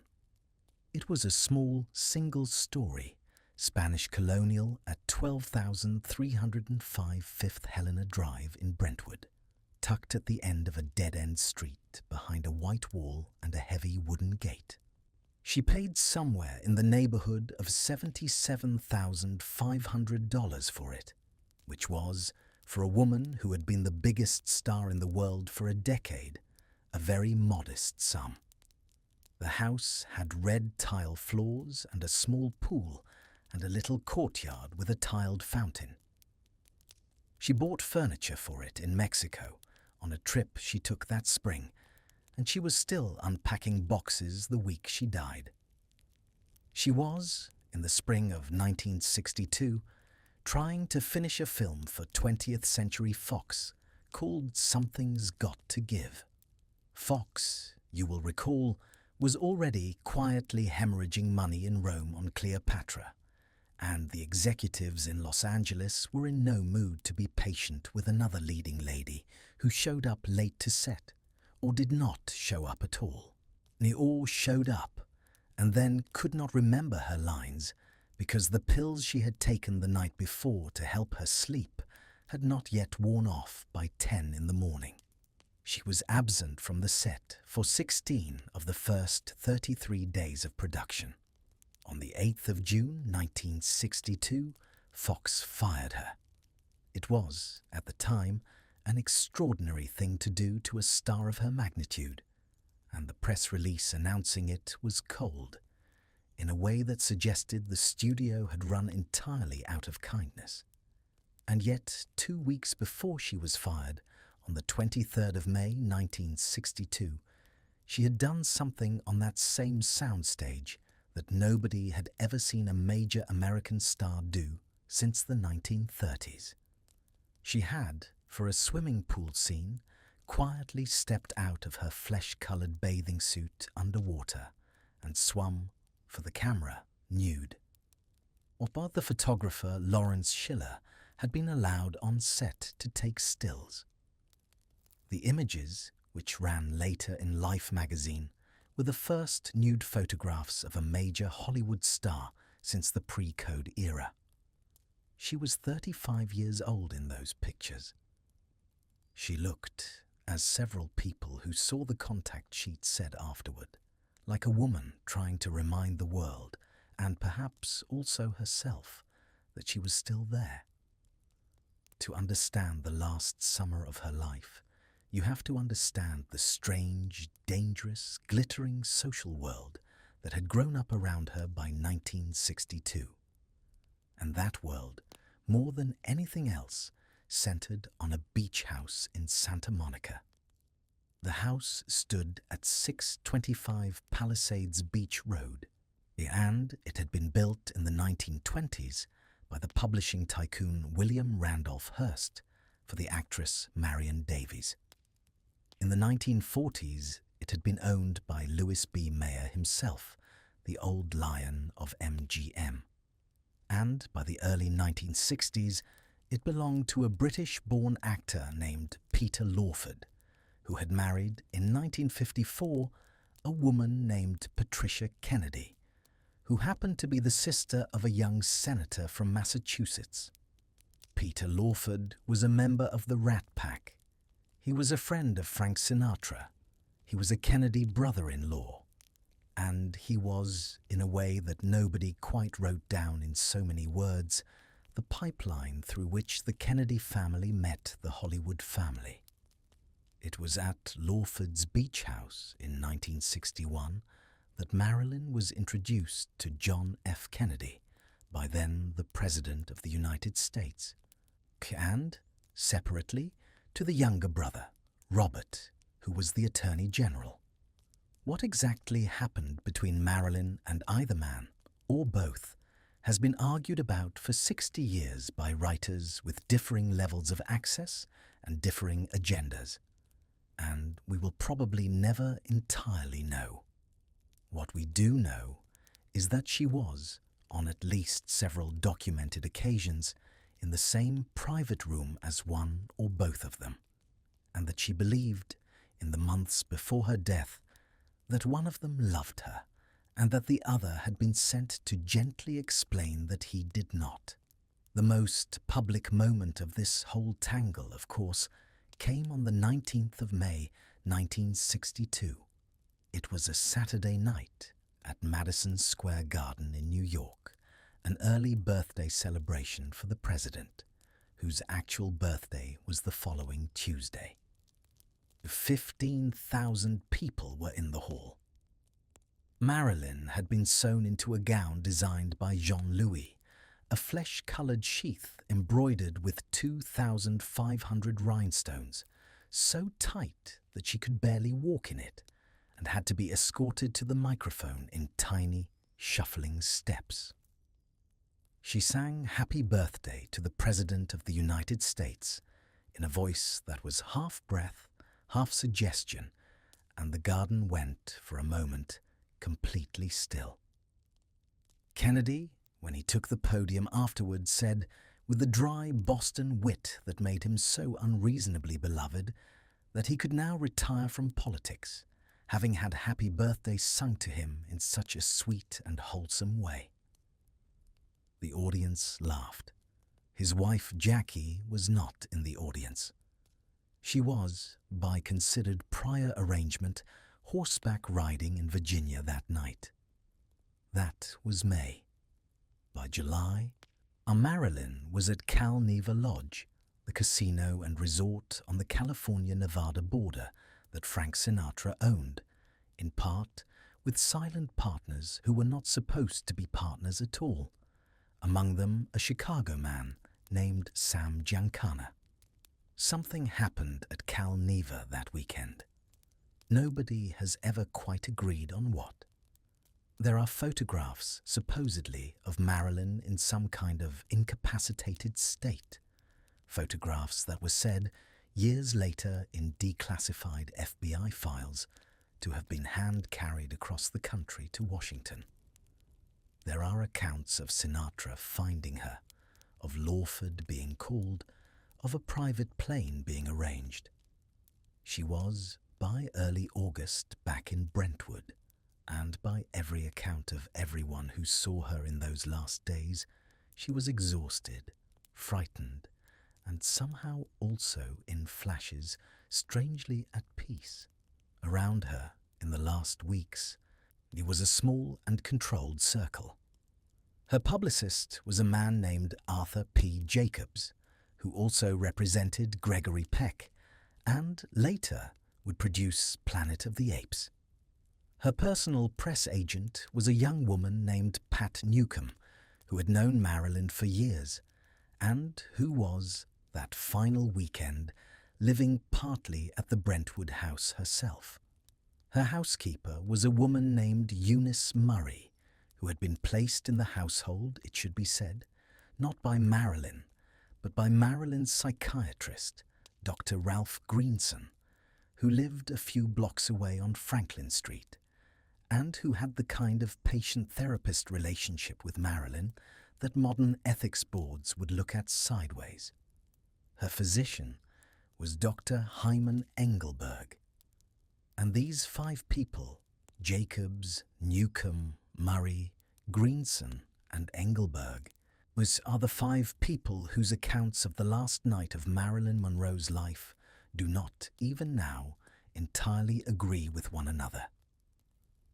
It was a small, single-story, Spanish colonial at 12,305 Fifth Helena Drive in Brentwood, tucked at the end of a dead-end street behind a white wall and a heavy wooden gate. She paid somewhere in the neighborhood of $77,500 for it, which was, for a woman who had been the biggest star in the world for a decade, a very modest sum. The house had red tile floors and a small pool and a little courtyard with a tiled fountain. She bought furniture for it in Mexico on a trip she took that spring, and she was still unpacking boxes the week she died. She was, in the spring of 1962, trying to finish a film for 20th Century Fox called Something's Got to Give. Fox, you will recall, was already quietly hemorrhaging money in Rome on Cleopatra, and the executives in Los Angeles were in no mood to be patient with another leading lady who showed up late to set, or did not show up at all. Or showed up, and then could not remember her lines because the pills she had taken the night before to help her sleep had not yet worn off by 10 in the morning. She was absent from the set for 16 of the first 33 days of production. On the 8th of June 1962, Fox fired her. It was, at the time, an extraordinary thing to do to a star of her magnitude, and the press release announcing it was cold, in a way that suggested the studio had run entirely out of kindness. And yet, 2 weeks before she was fired, on the 23rd of May 1962, she had done something on that same soundstage that nobody had ever seen a major American star do since the 1930s. She had, for a swimming pool scene, quietly stepped out of her flesh-colored bathing suit underwater and swum, for the camera, nude. Although the photographer Lawrence Schiller had been allowed on set to take stills. The images, which ran later in Life magazine, were the first nude photographs of a major Hollywood star since the pre-code era. She was 35 years old in those pictures. She looked, as several people who saw the contact sheet said afterward, like a woman trying to remind the world, and perhaps also herself, that she was still there. To understand the last summer of her life, you have to understand the strange, dangerous, glittering social world that had grown up around her by 1962. And that world, more than anything else, centered on a beach house in Santa Monica. The house stood at 625 Palisades Beach Road, and it had been built in the 1920s by the publishing tycoon William Randolph Hearst for the actress Marion Davies. In the 1940s, it had been owned by Louis B. Mayer himself, the old lion of MGM. And by the early 1960s, it belonged to a British-born actor named Peter Lawford, who had married in 1954 a woman named Patricia Kennedy, who happened to be the sister of a young senator from Massachusetts. Peter Lawford was a member of the Rat Pack. He was a friend of Frank Sinatra. He was a Kennedy brother-in-law. And he was, in a way that nobody quite wrote down in so many words, the pipeline through which the Kennedy family met the Hollywood family. It was at Lawford's beach house in 1961 that Marilyn was introduced to John F. Kennedy, by then the President of the United States, and, separately, to the younger brother, Robert, who was the Attorney General. What exactly happened between Marilyn and either man, or both, has been argued about for 60 years by writers with differing levels of access and differing agendas, and we will probably never entirely know. What we do know is that she was, on at least several documented occasions, in the same private room as one or both of them, and that she believed, in the months before her death, that one of them loved her, and that the other had been sent to gently explain that he did not. The most public moment of this whole tangle, of course, came on the 19th of May, 1962. It was a Saturday night at Madison Square Garden in New York, an early birthday celebration for the president, whose actual birthday was the following Tuesday. 15,000 people were in the hall. Marilyn had been sewn into a gown designed by Jean-Louis, a flesh-coloured sheath embroidered with 2,500 rhinestones, so tight that she could barely walk in it, and had to be escorted to the microphone in tiny, shuffling steps. She sang Happy Birthday to the President of the United States in a voice that was half breath, half suggestion, and the garden went, for a moment, completely still. Kennedy, when he took the podium afterwards, said, with the dry Boston wit that made him so unreasonably beloved, that he could now retire from politics, having had Happy Birthday sung to him in such a sweet and wholesome way. The audience laughed. His wife Jackie was not in the audience. She was, by considered prior arrangement, horseback riding in Virginia that night. That was May. By July, Marilyn was at Cal Neva Lodge, the casino and resort on the California-Nevada border that Frank Sinatra owned, in part with silent partners who were not supposed to be partners at all, among them a Chicago man named Sam Giancana. Something happened at Cal Neva that weekend. Nobody has ever quite agreed on what. There are photographs, supposedly, of Marilyn in some kind of incapacitated state, photographs that were said, years later in declassified FBI files, to have been hand-carried across the country to Washington. There are accounts of Sinatra finding her, of Lawford being called, of a private plane being arranged. She was, by early August, back in Brentwood, and by every account of everyone who saw her in those last days, she was exhausted, frightened, and somehow also, in flashes, strangely at peace. Around her, in the last weeks, it was a small and controlled circle. Her publicist was a man named Arthur P. Jacobs, who also represented Gregory Peck, and later would produce Planet of the Apes. Her personal press agent was a young woman named Pat Newcomb, who had known Marilyn for years, and who was, that final weekend, living partly at the Brentwood house herself. Her housekeeper was a woman named Eunice Murray, who had been placed in the household, it should be said, not by Marilyn, but by Marilyn's psychiatrist, Dr. Ralph Greenson, who lived a few blocks away on Franklin Street, and who had the kind of patient-therapist relationship with Marilyn that modern ethics boards would look at sideways. Her physician was Dr. Hyman Engelberg. And these 5 people, Jacobs, Newcomb, Murray, Greenson, and Engelberg, are the 5 people whose accounts of the last night of Marilyn Monroe's life do not, even now, entirely agree with one another.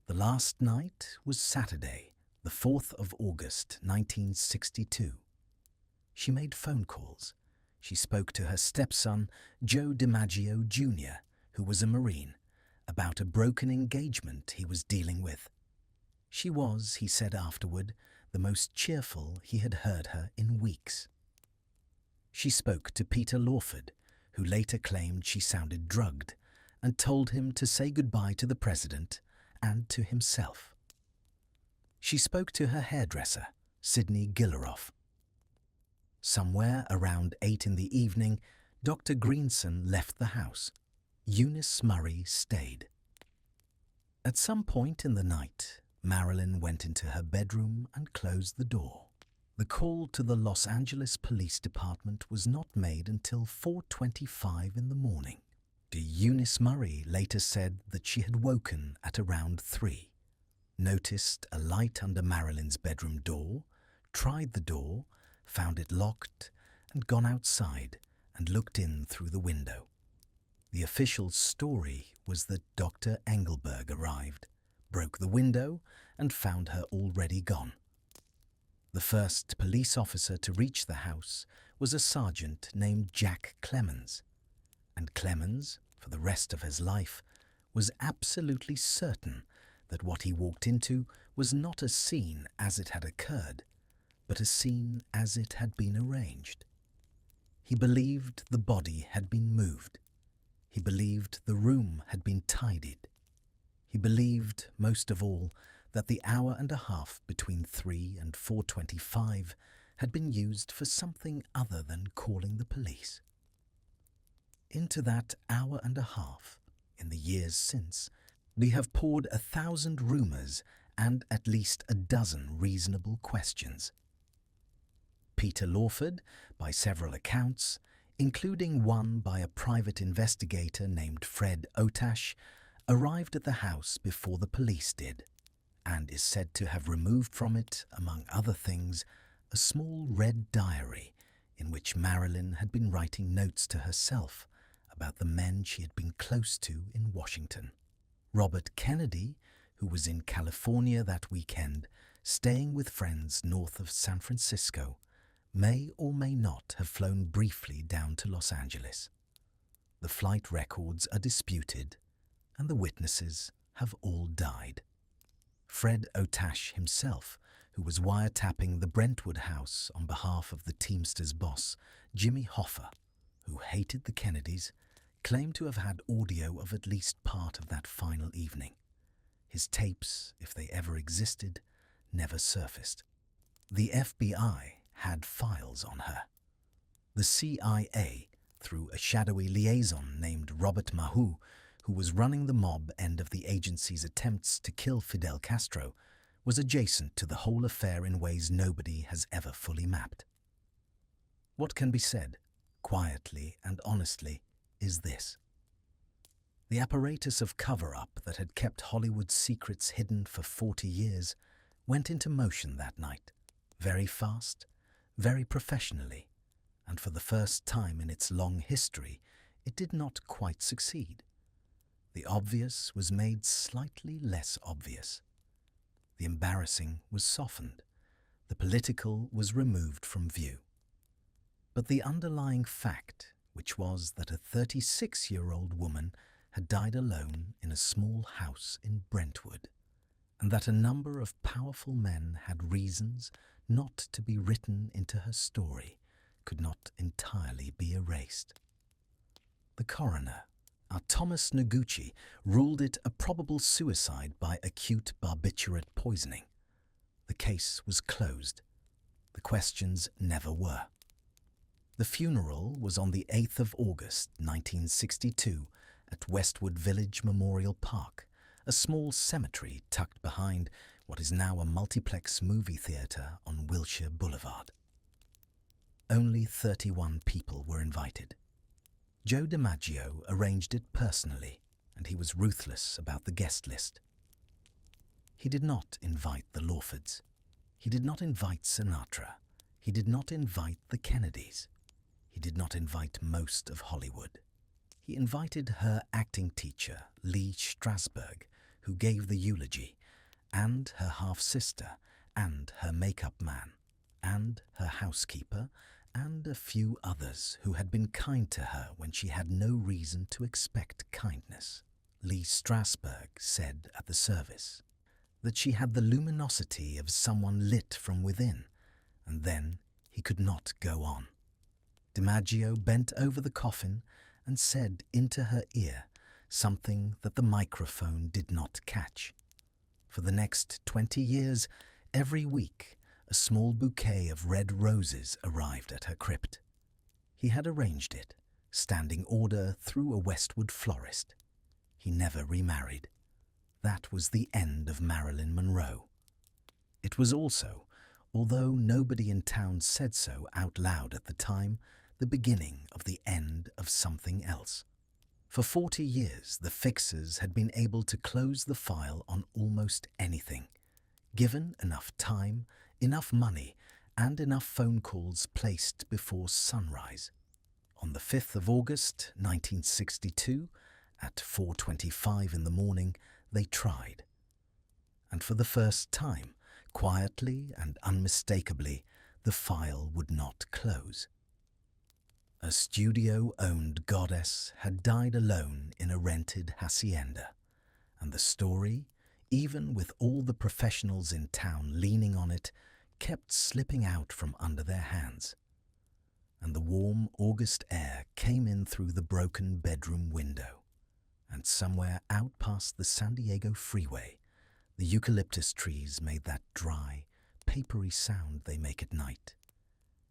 The last night was Saturday, the 4th of August, 1962. She made phone calls. She spoke to her stepson, Joe DiMaggio Jr., who was a Marine, about a broken engagement he was dealing with. She was, he said afterward, the most cheerful he had heard her in weeks. She spoke to Peter Lawford, who later claimed she sounded drugged, and told him to say goodbye to the president and to himself. She spoke to her hairdresser, Sidney Gilleroff. Somewhere around 8 in the evening, Dr. Greenson left the house. Eunice Murray stayed. At some point in the night, Marilyn went into her bedroom and closed the door. The call to the Los Angeles Police Department was not made until 4:25 in the morning. Eunice Murray later said that she had woken at around 3, noticed a light under Marilyn's bedroom door, tried the door, found it locked, and gone outside and looked in through the window. The official story was that Dr. Engelberg arrived, broke the window, and found her already gone. The first police officer to reach the house was a sergeant named Jack Clemens, and Clemens, for the rest of his life, was absolutely certain that what he walked into was not a scene as it had occurred, but a scene as it had been arranged. He believed the body had been moved. He believed the room had been tidied. He believed, most of all, that the hour and a half between 3 and 4:25 had been used for something other than calling the police. Into that hour and a half, in the years since, we have poured 1,000 rumors and at least a dozen reasonable questions. Peter Lawford, by several accounts, including one by a private investigator named Fred Otash, arrived at the house before the police did, and is said to have removed from it, among other things, a small red diary in which Marilyn had been writing notes to herself about the men she had been close to in Washington. Robert Kennedy, who was in California that weekend, staying with friends north of San Francisco, may or may not have flown briefly down to Los Angeles. The flight records are disputed, and the witnesses have all died. Fred Otash himself, who was wiretapping the Brentwood house on behalf of the Teamsters boss, Jimmy Hoffa, who hated the Kennedys, claimed to have had audio of at least part of that final evening. His tapes, if they ever existed, never surfaced. The FBI had files on her. The CIA, through a shadowy liaison named Robert Maheu, who was running the mob end of the agency's attempts to kill Fidel Castro, was adjacent to the whole affair in ways nobody has ever fully mapped. What can be said, quietly and honestly, is this. The apparatus of cover-up that had kept Hollywood's secrets hidden for 40 years went into motion that night, very fast, very professionally, and for the first time in its long history, it did not quite succeed. The obvious was made slightly less obvious. The embarrassing was softened. The political was removed from view. But the underlying fact, which was that a 36-year-old woman had died alone in a small house in Brentwood, and that a number of powerful men had reasons not to be written into her story, could not entirely be erased. The coroner, Thomas Noguchi, ruled it a probable suicide by acute barbiturate poisoning. The case was closed. The questions never were. The funeral was on the 8th of August 1962 at Westwood Village Memorial Park, a small cemetery tucked behind what is now a multiplex movie theatre on Wilshire Boulevard. Only 31 people were invited. Joe DiMaggio arranged it personally, and he was ruthless about the guest list. He did not invite the Lawfords. He did not invite Sinatra. He did not invite the Kennedys. He did not invite most of Hollywood. He invited her acting teacher, Lee Strasberg, who gave the eulogy, and her half-sister, and her makeup man, and her housekeeper, and a few others who had been kind to her when she had no reason to expect kindness. Lee Strasberg said at the service that she had the luminosity of someone lit from within, and then he could not go on. DiMaggio bent over the coffin and said into her ear something that the microphone did not catch. For the next 20 years, every week, a small bouquet of red roses arrived at her crypt. He had arranged it, standing order through a Westwood florist. He never remarried. That was the end of Marilyn Monroe. It was also, although nobody in town said so out loud at the time, the beginning of the end of something else. For 40 years, the fixers had been able to close the file on almost anything. Given enough time, enough money, and enough phone calls placed before sunrise. On the 5th of August, 1962, at 4:25 in the morning, they tried. And for the first time, quietly and unmistakably, the file would not close. A studio-owned goddess had died alone in a rented hacienda, and the story, even with all the professionals in town leaning on it, kept slipping out from under their hands. And the warm August air came in through the broken bedroom window, and somewhere out past the San Diego freeway, the eucalyptus trees made that dry, papery sound they make at night.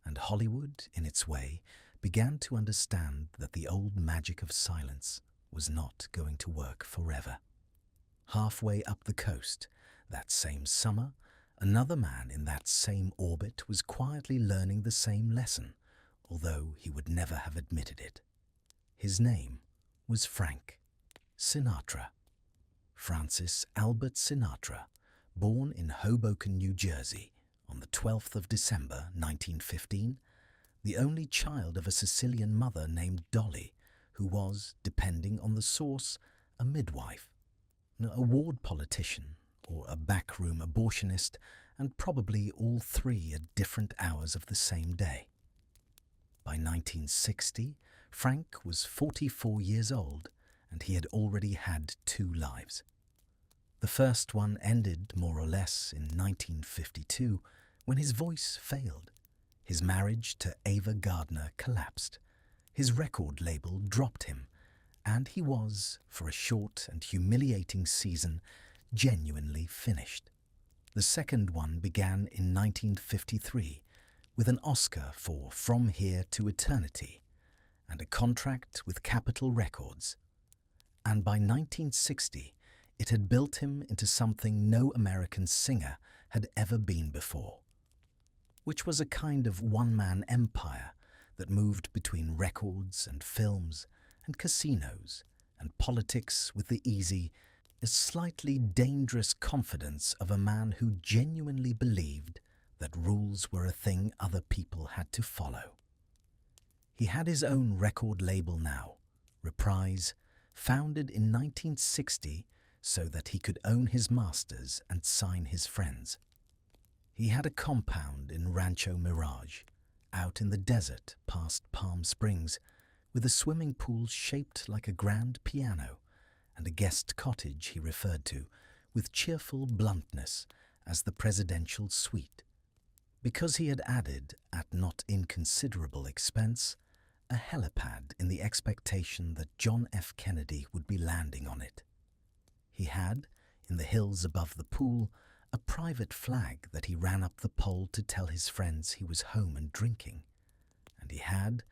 And Hollywood, in its way, began to understand that the old magic of silence was not going to work forever. Halfway up the coast, that same summer, another man in that same orbit was quietly learning the same lesson, although he would never have admitted it. His name was Frank Sinatra. Francis Albert Sinatra, born in Hoboken, New Jersey, on the 12th of December, 1915, the only child of a Sicilian mother named Dolly, who was, depending on the source, a midwife, a ward politician, or a backroom abortionist, and probably all three at different hours of the same day. By 1960, Frank was 44 years old, and he had already had 2 lives. The first one ended more or less in 1952, when his voice failed. His marriage to Ava Gardner collapsed. His record label dropped him, and he was, for a short and humiliating season, genuinely finished. The second one began in 1953 with an Oscar for From Here to Eternity and a contract with Capitol Records. And by 1960, it had built him into something no American singer had ever been before, which was a kind of one-man empire that moved between records and films and casinos and politics with the easy, slightly dangerous confidence of a man who genuinely believed that rules were a thing other people had to follow. He had his own record label now, Reprise, founded in 1960 so that he could own his masters and sign his friends. He had a compound in Rancho Mirage, out in the desert past Palm Springs, with a swimming pool shaped like a grand piano, and a guest cottage he referred to, with cheerful bluntness, as the presidential suite. because he had added, at not inconsiderable expense, a helipad in the expectation that John F. Kennedy would be landing on it. He had, in the hills above the pool, a private flag that he ran up the pole to tell his friends he was home and drinking, and he had,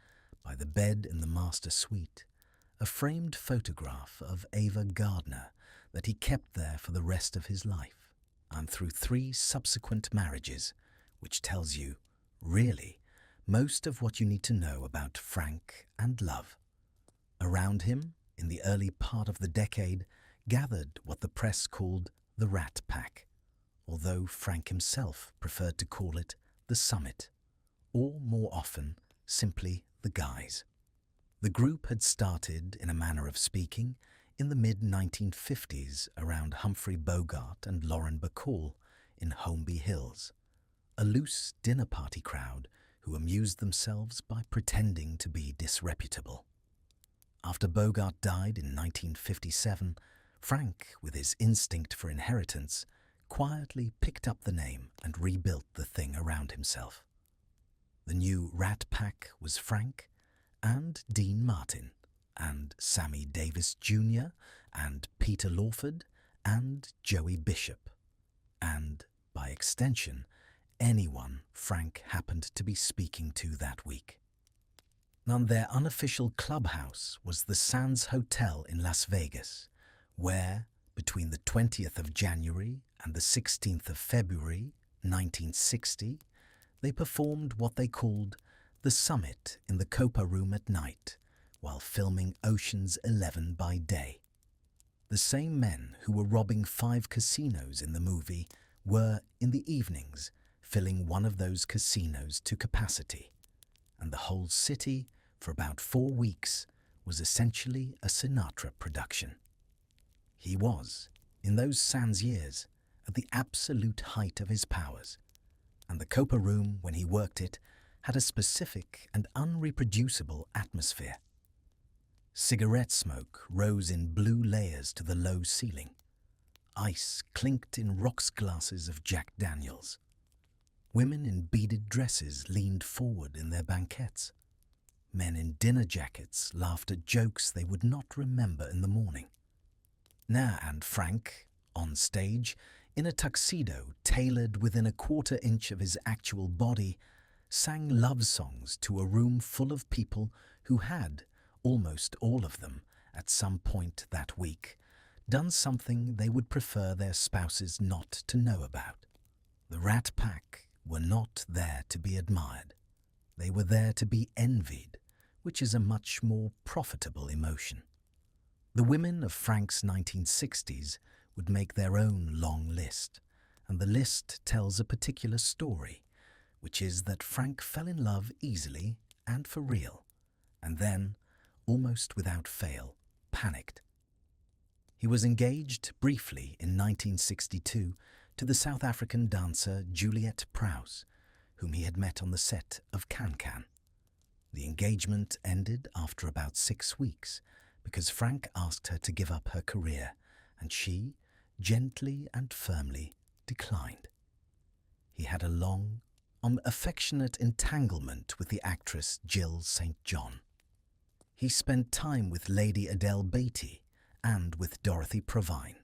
by the bed in the master suite, a framed photograph of Ava Gardner that he kept there for the rest of his life, and through 3 subsequent marriages, which tells you, really, most of what you need to know about Frank and love. Around him, in the early part of the decade, gathered what the press called the Rat Pack, although Frank himself preferred to call it the Summit, or more often, simply the Guys. The group had started, in a manner of speaking, in the mid-1950s around Humphrey Bogart and Lauren Bacall in Holmby Hills, a loose dinner party crowd who amused themselves by pretending to be disreputable. After Bogart died in 1957, Frank, with his instinct for inheritance, quietly picked up the name and rebuilt the thing around himself. The new Rat Pack was Frank and Dean Martin and Sammy Davis Jr. and Peter Lawford and Joey Bishop and, by extension, anyone Frank happened to be speaking to that week. And their unofficial clubhouse was the Sands Hotel in Las Vegas, where, between the 20th of January and the 16th of February 1960, they performed what they called the Summit in the Copa Room at night, while filming Ocean's 11 by day. The same men who were robbing 5 casinos in the movie were, in the evenings, filling one of those casinos to capacity, and the whole city, for about 4 weeks, was essentially a Sinatra production. He was, in those Sands years, at the absolute height of his powers, and the Copa Room, when he worked it, had a specific and unreproducible atmosphere. Cigarette smoke rose in blue layers to the low ceiling. Ice clinked in rocks glasses of Jack Daniels. Women in beaded dresses leaned forward in their banquettes. Men in dinner jackets laughed at jokes they would not remember in the morning. And Frank, on stage, in a tuxedo tailored within a 1/4 inch of his actual body, sang love songs to a room full of people who had, almost all of them, at some point that week, done something they would prefer their spouses not to know about. The Rat Pack were not there to be admired. They were there to be envied, which is a much more profitable emotion. The women of Frank's 1960s would make their own long list, and the list tells a particular story, which is that Frank fell in love easily and for real, and then, almost without fail, panicked. He was engaged briefly in 1962 to the South African dancer Juliet Prowse, whom he had met on the set of Can-Can. The engagement ended after about 6 weeks because Frank asked her to give up her career, and she, gently and firmly, declined. He had a long, affectionate entanglement with the actress Jill St. John. He spent time with Lady Adele Beatty and with Dorothy Provine,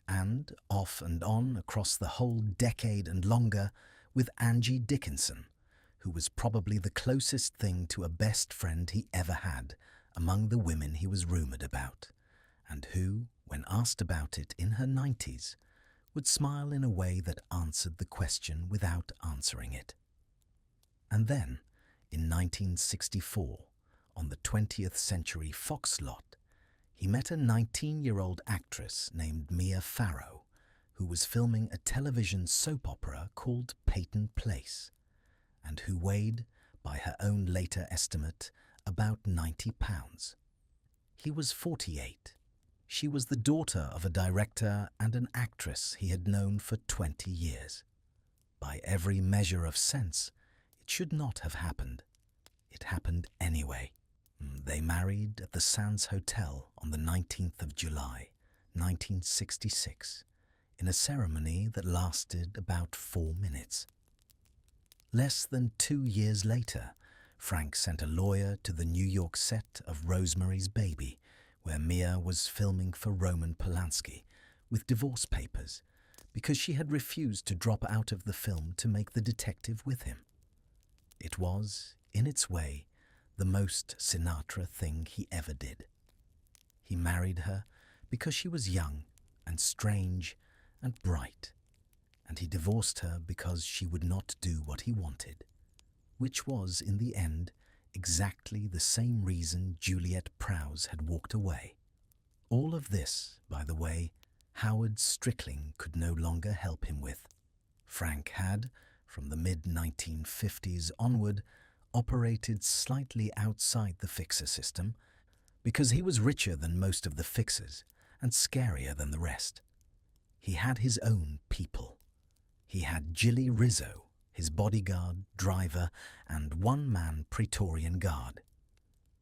and off and on across the whole decade and longer with Angie Dickinson, who was probably the closest thing to a best friend he ever had among the women he was rumoured about, and who, when asked about it in her 90s, would smile in a way that answered the question without answering it. And then, in 1964, on the 20th Century Fox lot, he met a 19-year-old actress named Mia Farrow, who was filming a television soap opera called Peyton Place, and who weighed, by her own later estimate, about 90 pounds. He was 48. She was the daughter of a director and an actress he had known for 20 years. By every measure of sense, it should not have happened. It happened anyway. They married at the Sands Hotel on the 19th of July, 1966, in a ceremony that lasted about 4 minutes. Less than 2 years later, Frank sent a lawyer to the New York set of Rosemary's Baby, where Mia was filming for Roman Polanski, with divorce papers, because she had refused to drop out of the film to make the detective with him. It was, in its way, the most Sinatra thing he ever did. He married her because she was young and strange and bright, and he divorced her because she would not do what he wanted, which was, in the end, exactly the same reason Juliet Prowse had walked away. All of this, by the way, Howard Strickling could no longer help him with. Frank had, from the mid-1950s onward, operated slightly outside the fixer system because he was richer than most of the fixers and scarier than the rest. He had his own people. He had Jilly Rizzo, his bodyguard, driver, and one-man Praetorian Guard.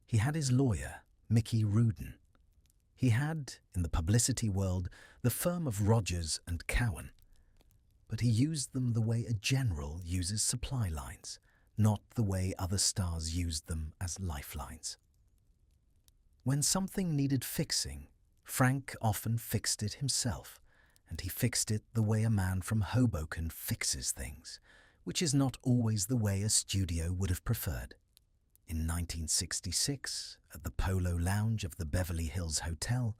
He had his lawyer, Mickey Rudin. He had, in the publicity world, the firm of Rogers and Cowan. But he used them the way a general uses supply lines, not the way other stars used them as lifelines. When something needed fixing, Frank often fixed it himself, and he fixed it the way a man from Hoboken fixes things, which is not always the way a studio would have preferred. In 1966, at the Polo Lounge of the Beverly Hills Hotel,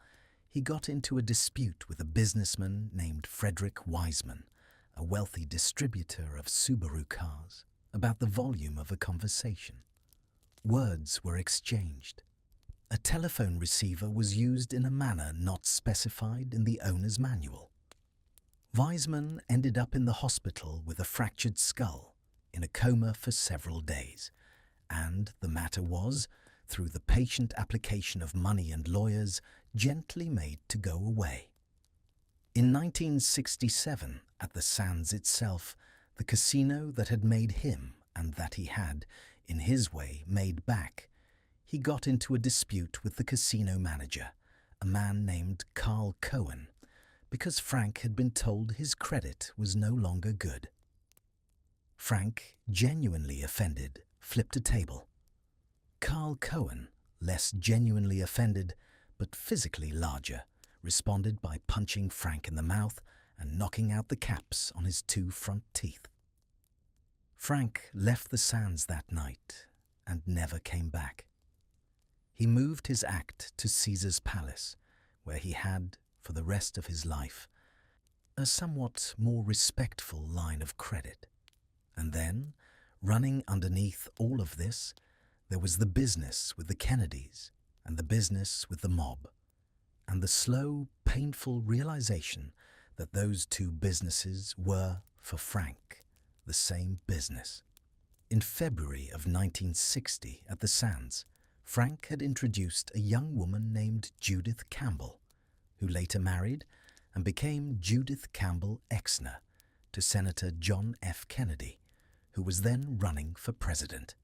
he got into a dispute with a businessman named Frederick Wiseman, a wealthy distributor of Subaru cars, about the volume of a conversation. Words were exchanged. A telephone receiver was used in a manner not specified in the owner's manual. Wiseman ended up in the hospital with a fractured skull, in a coma for several days, and the matter was, through the patient application of money and lawyers, gently made to go away. In 1967, at the Sands itself, the casino that had made him and that he had, in his way, made back, he got into a dispute with the casino manager, a man named Carl Cohen, because Frank had been told his credit was no longer good. Frank, genuinely offended, flipped a table. Carl Cohen, less genuinely offended, but physically larger, responded by punching Frank in the mouth and knocking out the caps on his 2 front teeth. Frank left the Sands that night and never came back. He moved his act to Caesar's Palace, where he had, for the rest of his life, a somewhat more respectful line of credit. And then, running underneath all of this, there was the business with the Kennedys and the business with the mob, and the slow, painful realization that those 2 businesses were, for Frank, the same business. In February of 1960, at the Sands, Frank had introduced a young woman named Judith Campbell, who later married and became Judith Campbell Exner, to Senator John F. Kennedy, who was then running for president.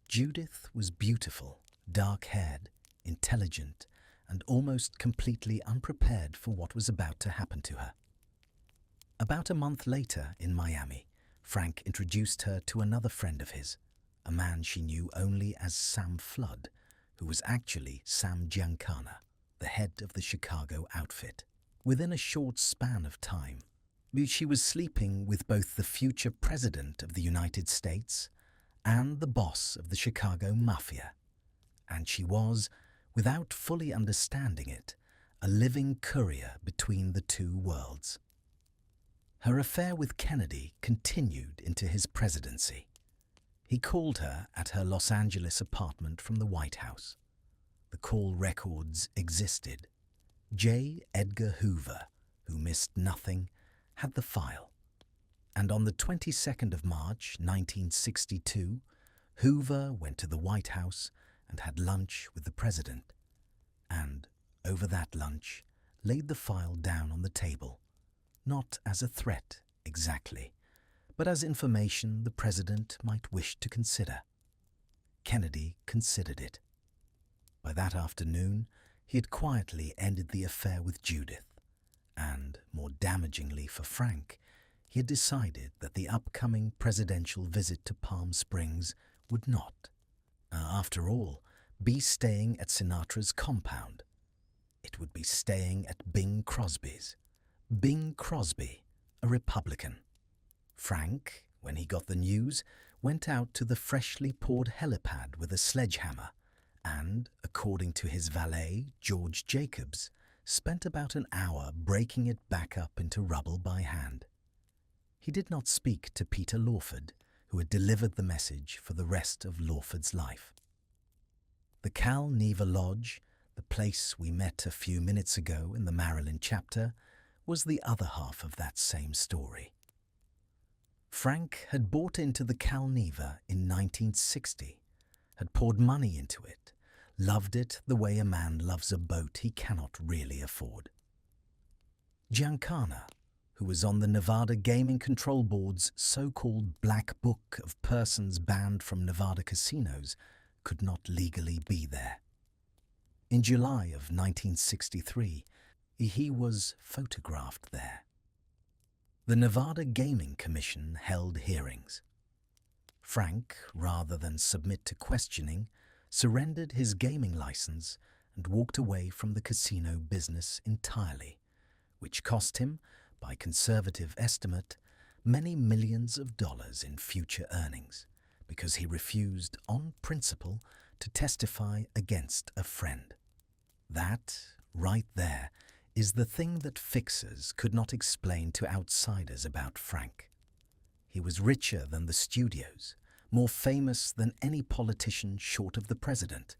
Judith was beautiful, dark-haired, intelligent, and almost completely unprepared for what was about to happen to her. About a month later, in Miami, Frank introduced her to another friend of his, a man she knew only as Sam Flood, who was actually Sam Giancana, the head of the Chicago outfit. Within a short span of time, she was sleeping with both the future president of the United States and the boss of the Chicago Mafia, and she was, without fully understanding it, a living courier between the 2 worlds. Her affair with Kennedy continued into his presidency. He called her at her Los Angeles apartment from the White House. The call records existed. J. Edgar Hoover, who missed nothing, had the file. And on the 22nd of March, 1962, Hoover went to the White House and had lunch with the president, and, over that lunch, laid the file down on the table, not as a threat exactly, but as information the president might wish to consider. Kennedy considered it. By that afternoon, he had quietly ended the affair with Judith, and, more damagingly for Frank, he had decided that the upcoming presidential visit to Palm Springs would not, after all, be staying at Sinatra's compound. It would be staying at Bing Crosby's. Bing Crosby, a Republican. Frank, when he got the news, went out to the freshly poured helipad with a sledgehammer and, according to his valet, George Jacobs, spent about an hour breaking it back up into rubble by hand. He did not speak to Peter Lawford, who had delivered the message for the rest of Lawford's life. The Cal Neva Lodge, the place we met a few minutes ago in the Maryland chapter, was the other half of that same story. Frank had bought into the Cal Neva in 1960, had poured money into it, loved it the way a man loves a boat he cannot really afford. Giancana, who was on the Nevada Gaming Control Board's so-called Black Book of persons banned from Nevada casinos, could not legally be there. In July of 1963, he was photographed there. The Nevada Gaming Commission held hearings. Frank, rather than submit to questioning, surrendered his gaming license and walked away from the casino business entirely, which cost him, by conservative estimate, many millions of dollars in future earnings, because he refused on principle to testify against a friend. That, right there, is the thing that fixers could not explain to outsiders about Frank. He was richer than the studios, more famous than any politician short of the president,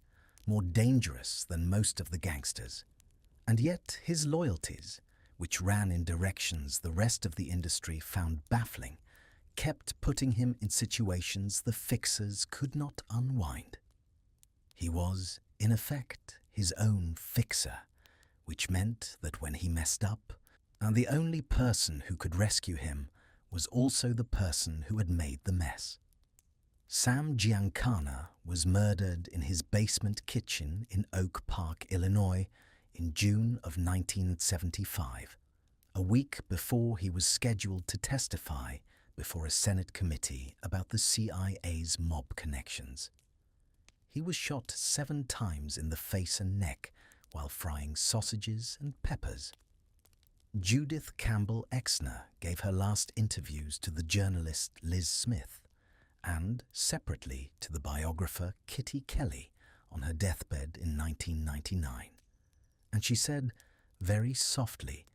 more dangerous than most of the gangsters. And yet his loyalties, which ran in directions the rest of the industry found baffling, kept putting him in situations the fixers could not unwind. He was, in effect, his own fixer, which meant that when he messed up, and the only person who could rescue him was also the person who had made the mess. Sam Giancana was murdered in his basement kitchen in Oak Park, Illinois, in June of 1975, a week before he was scheduled to testify before a Senate committee about the CIA's mob connections. He was shot 7 times in the face and neck while frying sausages and peppers. Judith Campbell Exner gave her last interviews to the journalist Liz Smith and, separately, to the biographer Kitty Kelly on her deathbed in 1999. And she said, very softly,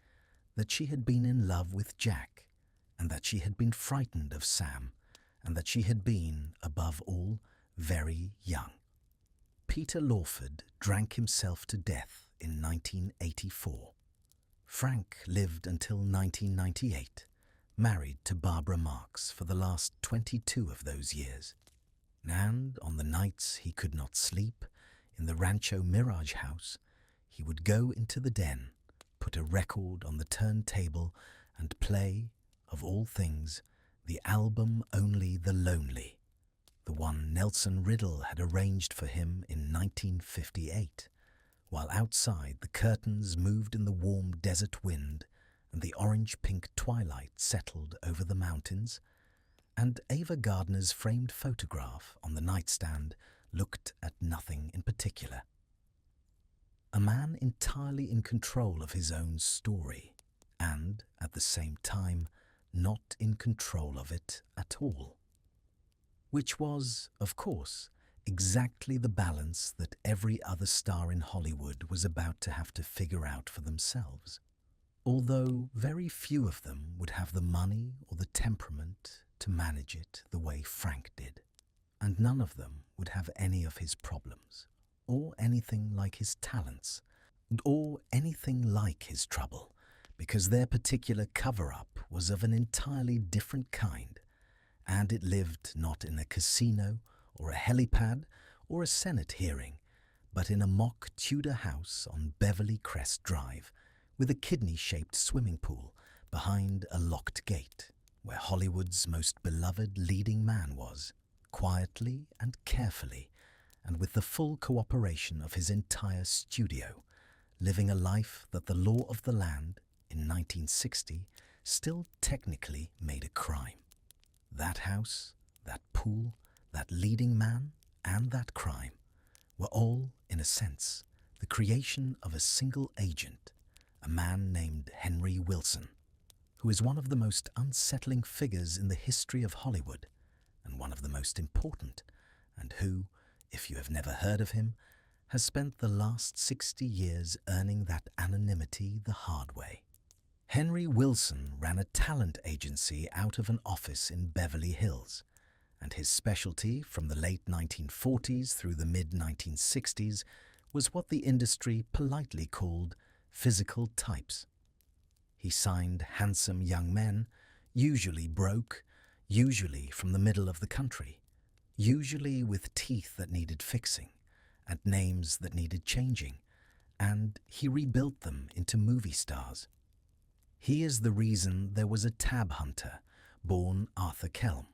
that she had been in love with Jack, and that she had been frightened of Sam, and that she had been, above all, very young. Peter Lawford drank himself to death in 1984. Frank lived until 1998, married to Barbara Marks for the last 22 of those years. And on the nights he could not sleep, in the Rancho Mirage house, he would go into the den, put a record on the turntable, and play, of all things, the album Only the Lonely, the one Nelson Riddle had arranged for him in 1958, while outside the curtains moved in the warm desert wind and the orange-pink twilight settled over the mountains, and Ava Gardner's framed photograph on the nightstand looked at nothing in particular. A man entirely in control of his own story, and, at the same time, not in control of it at all. Which was, of course, exactly the balance that every other star in Hollywood was about to have to figure out for themselves, although very few of them would have the money or the temperament to manage it the way Frank did, and none of them would have any of his problems, or anything like his talents, or anything like his trouble, because their particular cover-up was of an entirely different kind, and it lived not in a casino or a helipad or a Senate hearing, but in a mock Tudor house on Beverly Crest Drive with a kidney-shaped swimming pool behind a locked gate, where Hollywood's most beloved leading man was, quietly and carefully, and with the full cooperation of his entire studio, living a life that the law of the land, in 1960, still technically made a crime. That house, that pool, that leading man, and that crime were all, in a sense, the creation of a single agent, a man named Henry Wilson, who is one of the most unsettling figures in the history of Hollywood and one of the most important, and who, if you have never heard of him, has spent the last 60 years earning that anonymity the hard way. Henry Wilson ran a talent agency out of an office in Beverly Hills, and his specialty from the late 1940s through the mid-1960s was what the industry politely called physical types. He signed handsome young men, usually broke, usually from the middle of the country, usually with teeth that needed fixing and names that needed changing, and he rebuilt them into movie stars. He is the reason there was a tab hunter born Arthur Kelm.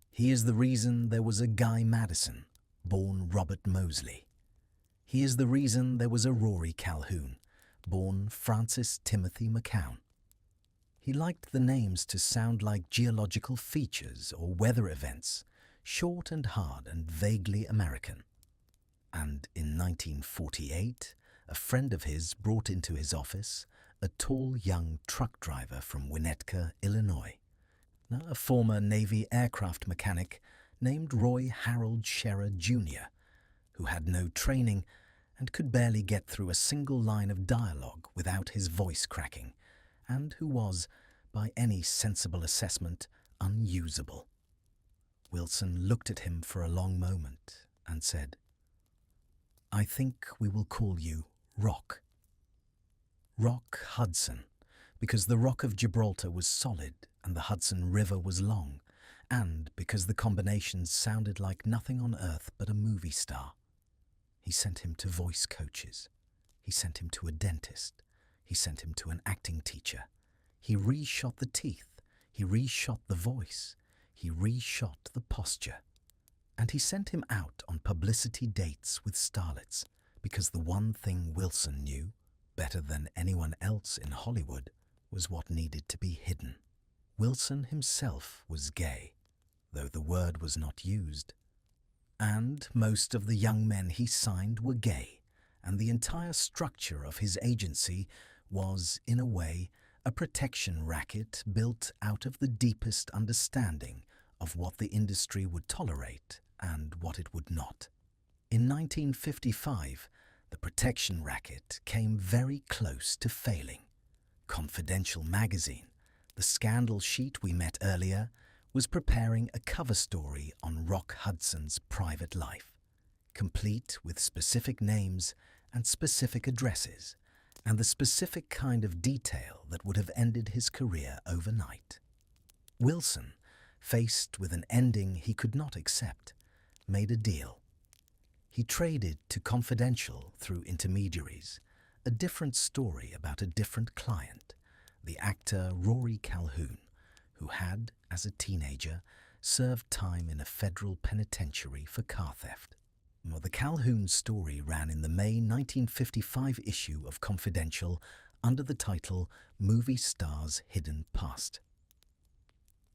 He is the reason there was a Guy Madison born Robert Mosley. He is the reason there was a Rory Calhoun born Francis Timothy McCown. He liked the names to sound like geological features or weather events, short and hard and vaguely American. And in 1948, a friend of his brought into his office a tall young truck driver from Winnetka, Illinois, a former Navy aircraft mechanic named Roy Harold Scherer Jr., who had no training and could barely get through a single line of dialogue without his voice cracking, and who was, by any sensible assessment, unusable. Wilson looked at him for a long moment and said, "I think we will call you Rock. Rock Hudson, because the Rock of Gibraltar was solid and the Hudson River was long, and because the combinations sounded like nothing on earth but a movie star." He sent him to voice coaches. He sent him to a dentist. He sent him to an acting teacher. He reshot the teeth. He reshot the voice. He reshot the posture. And he sent him out on publicity dates with starlets, because the one thing Wilson knew, better than anyone else in Hollywood, was what needed to be hidden. Wilson himself was gay, though the word was not used. And most of the young men he signed were gay, and the entire structure of his agency was, in a way, a protection racket built out of the deepest understanding of what the industry would tolerate and what it would not. In 1955, the protection racket came very close to failing. Confidential magazine, the scandal sheet we met earlier, was preparing a cover story on Rock Hudson's private life, complete with specific names and specific addresses, and the specific kind of detail that would have ended his career overnight. Wilson, faced with an ending he could not accept, made a deal. He traded to Confidential through intermediaries a different story about a different client, the actor Rory Calhoun, who had, as a teenager, served time in a federal penitentiary for car theft. Well, the Calhoun story ran in the May 1955 issue of Confidential under the title Movie Star's Hidden Past.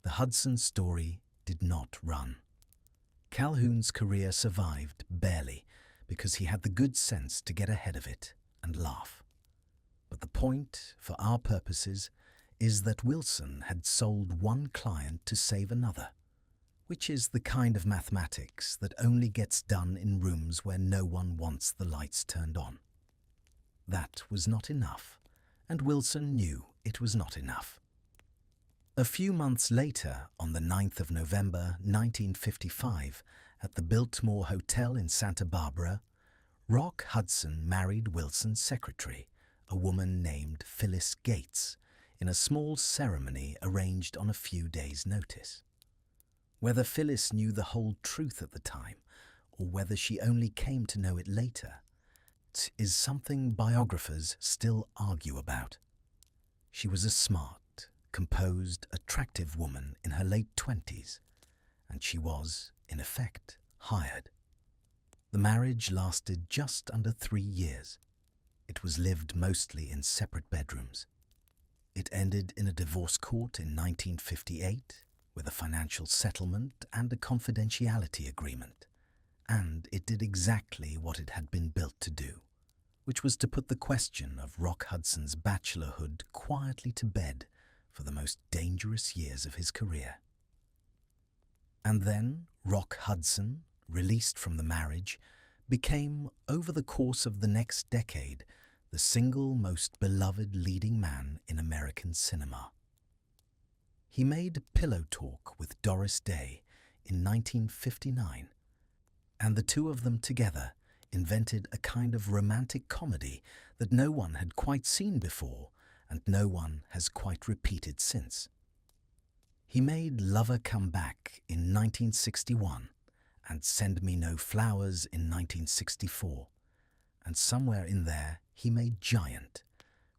The Hudson story did not run. Calhoun's career survived barely because he had the good sense to get ahead of it and laugh. But the point, for our purposes, is that Wilson had sold one client to save another, which is the kind of mathematics that only gets done in rooms where no one wants the lights turned on. That was not enough, and Wilson knew it was not enough. A few months later, on the 9th of November 1955, at the Biltmore Hotel in Santa Barbara, Rock Hudson married Wilson's secretary, a woman named Phyllis Gates, in a small ceremony arranged on a few days' notice. Whether Phyllis knew the whole truth at the time, or whether she only came to know it later, is something biographers still argue about. She was a smart, composed, attractive woman in her late 20s, and she was, in effect, hired. The marriage lasted just under 3 years. It was lived mostly in separate bedrooms. It ended in a divorce court in 1958 with a financial settlement and a confidentiality agreement. And it did exactly what it had been built to do, which was to put the question of Rock Hudson's bachelorhood quietly to bed for the most dangerous years of his career. And then Rock Hudson, released from the marriage, became, over the course of the next decade, the single most beloved leading man in American cinema. He made Pillow Talk with Doris Day in 1959, and the two of them together invented a kind of romantic comedy that no one had quite seen before and no one has quite repeated since. He made Lover Come Back in 1961 and Send Me No Flowers in 1964, and somewhere in there he made Giant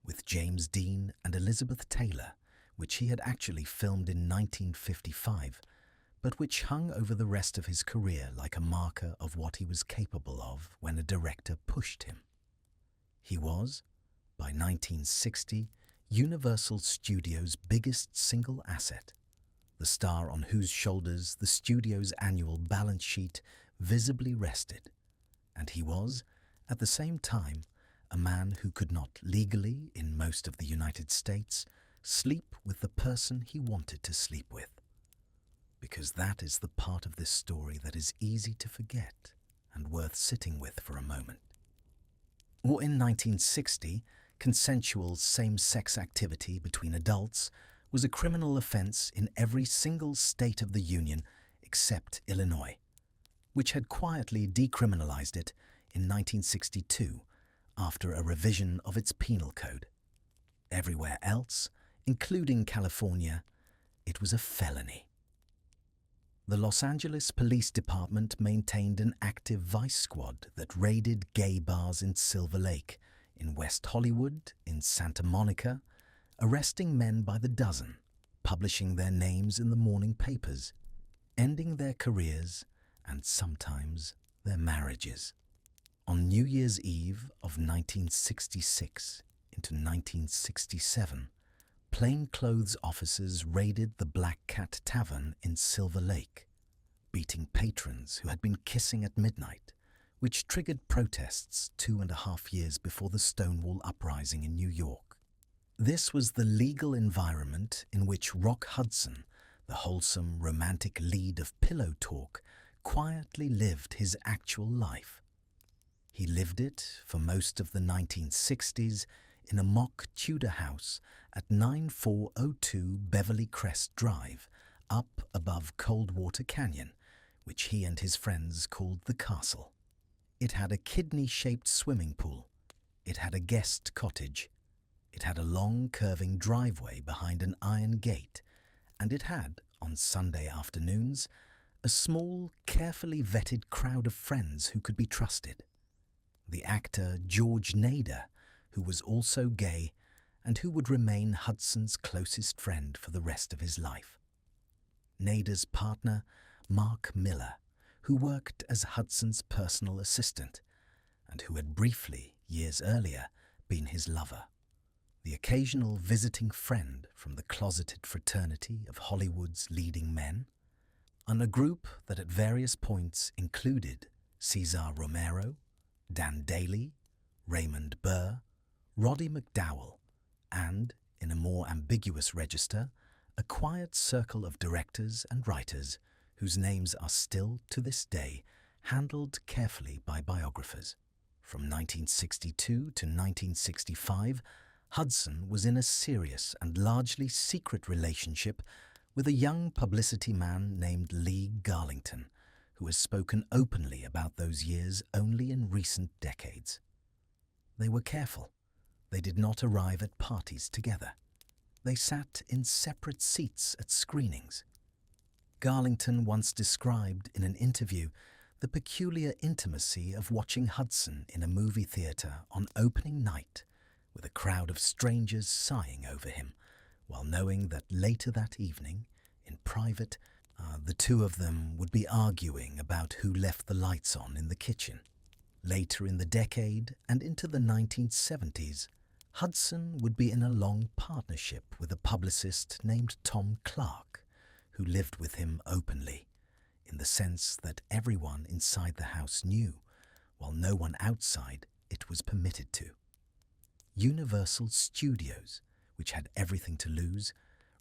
with James Dean and Elizabeth Taylor, which he had actually filmed in 1955, but which hung over the rest of his career like a marker of what he was capable of when a director pushed him. He was, by 1960, Universal Studios' biggest single asset, the star on whose shoulders the studio's annual balance sheet visibly rested, and he was, at the same time, a man who could not legally, in most of the United States, sleep with the person he wanted to sleep with. Because that is the part of this story that is easy to forget and worth sitting with for a moment. Or in 1960, consensual same-sex activity between adults was a criminal offense in every single state of the Union except Illinois, which had quietly decriminalized it in 1962 after a revision of its penal code. Everywhere else, including California, it was a felony. The Los Angeles Police Department maintained an active vice squad that raided gay bars in Silver Lake, in West Hollywood, in Santa Monica, arresting men by the dozen, publishing their names in the morning papers, ending their careers and sometimes their marriages. On New Year's Eve of 1966 into 1967, plainclothes officers raided the Black Cat Tavern in Silver Lake, beating patrons who had been kissing at midnight, which triggered protests 2.5 years before the Stonewall Uprising in New York. This was the legal environment in which Rock Hudson, the wholesome, romantic lead of Pillow Talk, quietly lived his actual life. He lived it for most of the 1960s in a mock Tudor house at 9402 Beverly Crest Drive, up above Coldwater Canyon, which he and his friends called the Castle. It had a kidney-shaped swimming pool. It had a guest cottage. It had a long, curving driveway behind an iron gate, and it had, on Sunday afternoons, a small, carefully vetted crowd of friends who could be trusted. The actor George Nader, who was also gay and who would remain Hudson's closest friend for the rest of his life. Nader's partner, Mark Miller, who worked as Hudson's personal assistant and who had briefly, years earlier, been his lover. The occasional visiting friend from the closeted fraternity of Hollywood's leading men, and a group that at various points included Cesar Romero, Dan Daly, Raymond Burr, Roddy McDowall, and, in a more ambiguous register, a quiet circle of directors and writers whose names are still, to this day, handled carefully by biographers. From 1962 to 1965, Hudson was in a serious and largely secret relationship with a young publicity man named Lee Garlington, who has spoken openly about those years only in recent decades. They were careful. They did not arrive at parties together. They sat in separate seats at screenings. Garlington once described in an interview the peculiar intimacy of watching Hudson in a movie theater on opening night, with a crowd of strangers sighing over him, while knowing that later that evening, in private, the two of them would be arguing about who left the lights on in the kitchen. Later in the decade and into the 1970s, Hudson would be in a long partnership with a publicist named Tom Clark, who lived with him openly, in the sense that everyone inside the house knew, while no one outside it was permitted to. Universal Studios, which had everything to lose,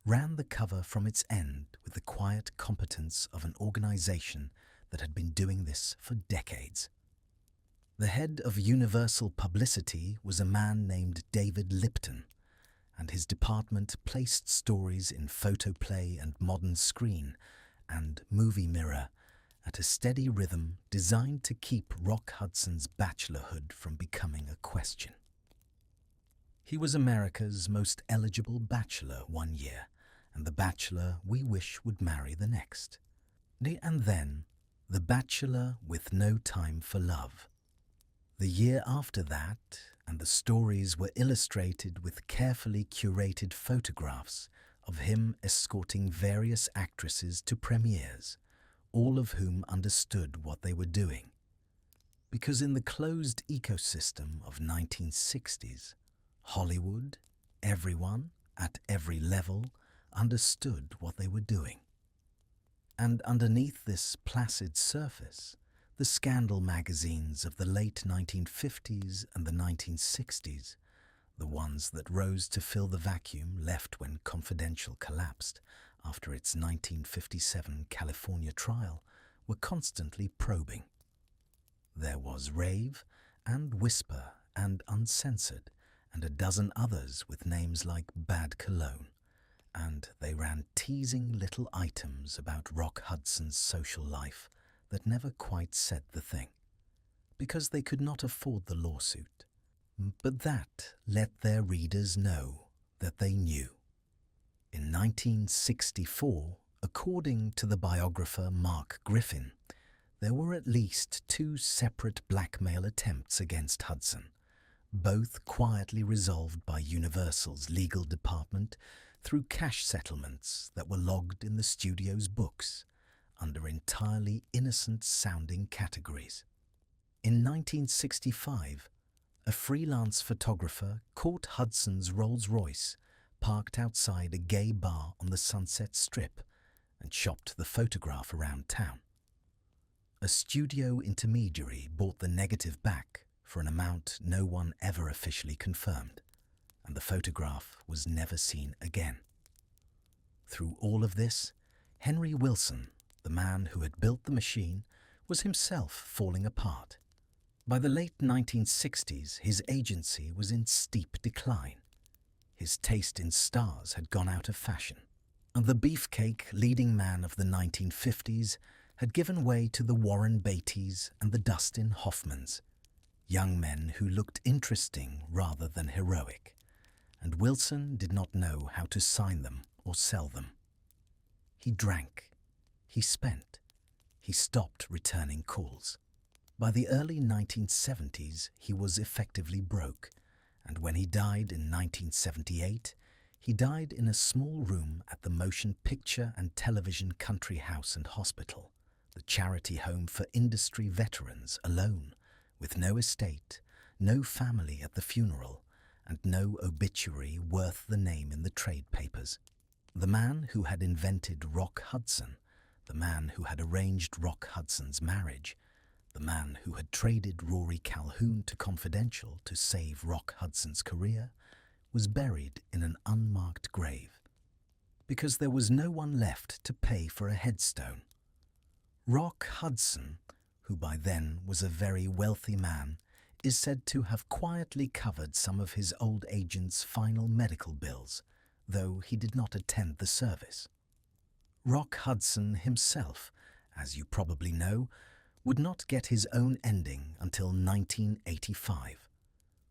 ran the cover from its end with the quiet competence of an organization that had been doing this for decades. The head of Universal Publicity was a man named David Lipton, and his department placed stories in photoplay and modern screen and movie mirror at a steady rhythm designed to keep Rock Hudson's bachelorhood from becoming a question. He was America's most eligible bachelor one year, and the bachelor we wish would marry the next. And then, the bachelor with no time for love. The year after that, and the stories were illustrated with carefully curated photographs of him escorting various actresses to premieres, all of whom understood what they were doing. Because in the closed ecosystem of 1960s, Hollywood, everyone, at every level, understood what they were doing. And underneath this placid surface, the scandal magazines of the late 1950s and the 1960s, the ones that rose to fill the vacuum left when Confidential collapsed after its 1957 California trial, were constantly probing. There was Rave and Whisper and Uncensored and a dozen others with names like Bad Cologne, and they ran teasing little items about Rock Hudson's social life that never quite said the thing, because they could not afford the lawsuit. But that let their readers know that they knew. In 1964, according to the biographer Mark Griffin, there were at least 2 separate blackmail attempts against Hudson, both quietly resolved by Universal's legal department through cash settlements that were logged in the studio's books under entirely innocent-sounding categories. In 1965, a freelance photographer caught Hudson's Rolls-Royce parked outside a gay bar on the Sunset Strip and shopped the photograph around town. A studio intermediary bought the negative back for an amount no one ever officially confirmed, and the photograph was never seen again. Through all of this, Henry Wilson, the man who had built the machine, was himself falling apart. By the late 1960s, his agency was in steep decline. His taste in stars had gone out of fashion, and the beefcake leading man of the 1950s had given way to the Warren Beattys and the Dustin Hoffmans, young men who looked interesting rather than heroic, and Wilson did not know how to sign them or sell them. He drank, he spent, he stopped returning calls. By the early 1970s, he was effectively broke, and when he died in 1978, he died in a small room at the Motion Picture and Television Country House and Hospital, the charity home for industry veterans, alone, with no estate, no family at the funeral, and no obituary worth the name in the trade papers. The man who had invented Rock Hudson, the man who had arranged Rock Hudson's marriage, the man who had traded Rory Calhoun to Confidential to save Rock Hudson's career, was buried in an unmarked grave, because there was no one left to pay for a headstone. Rock Hudson, who by then was a very wealthy man, is said to have quietly covered some of his old agent's final medical bills, though he did not attend the service. Rock Hudson himself, as you probably know, would not get his own ending until 1985,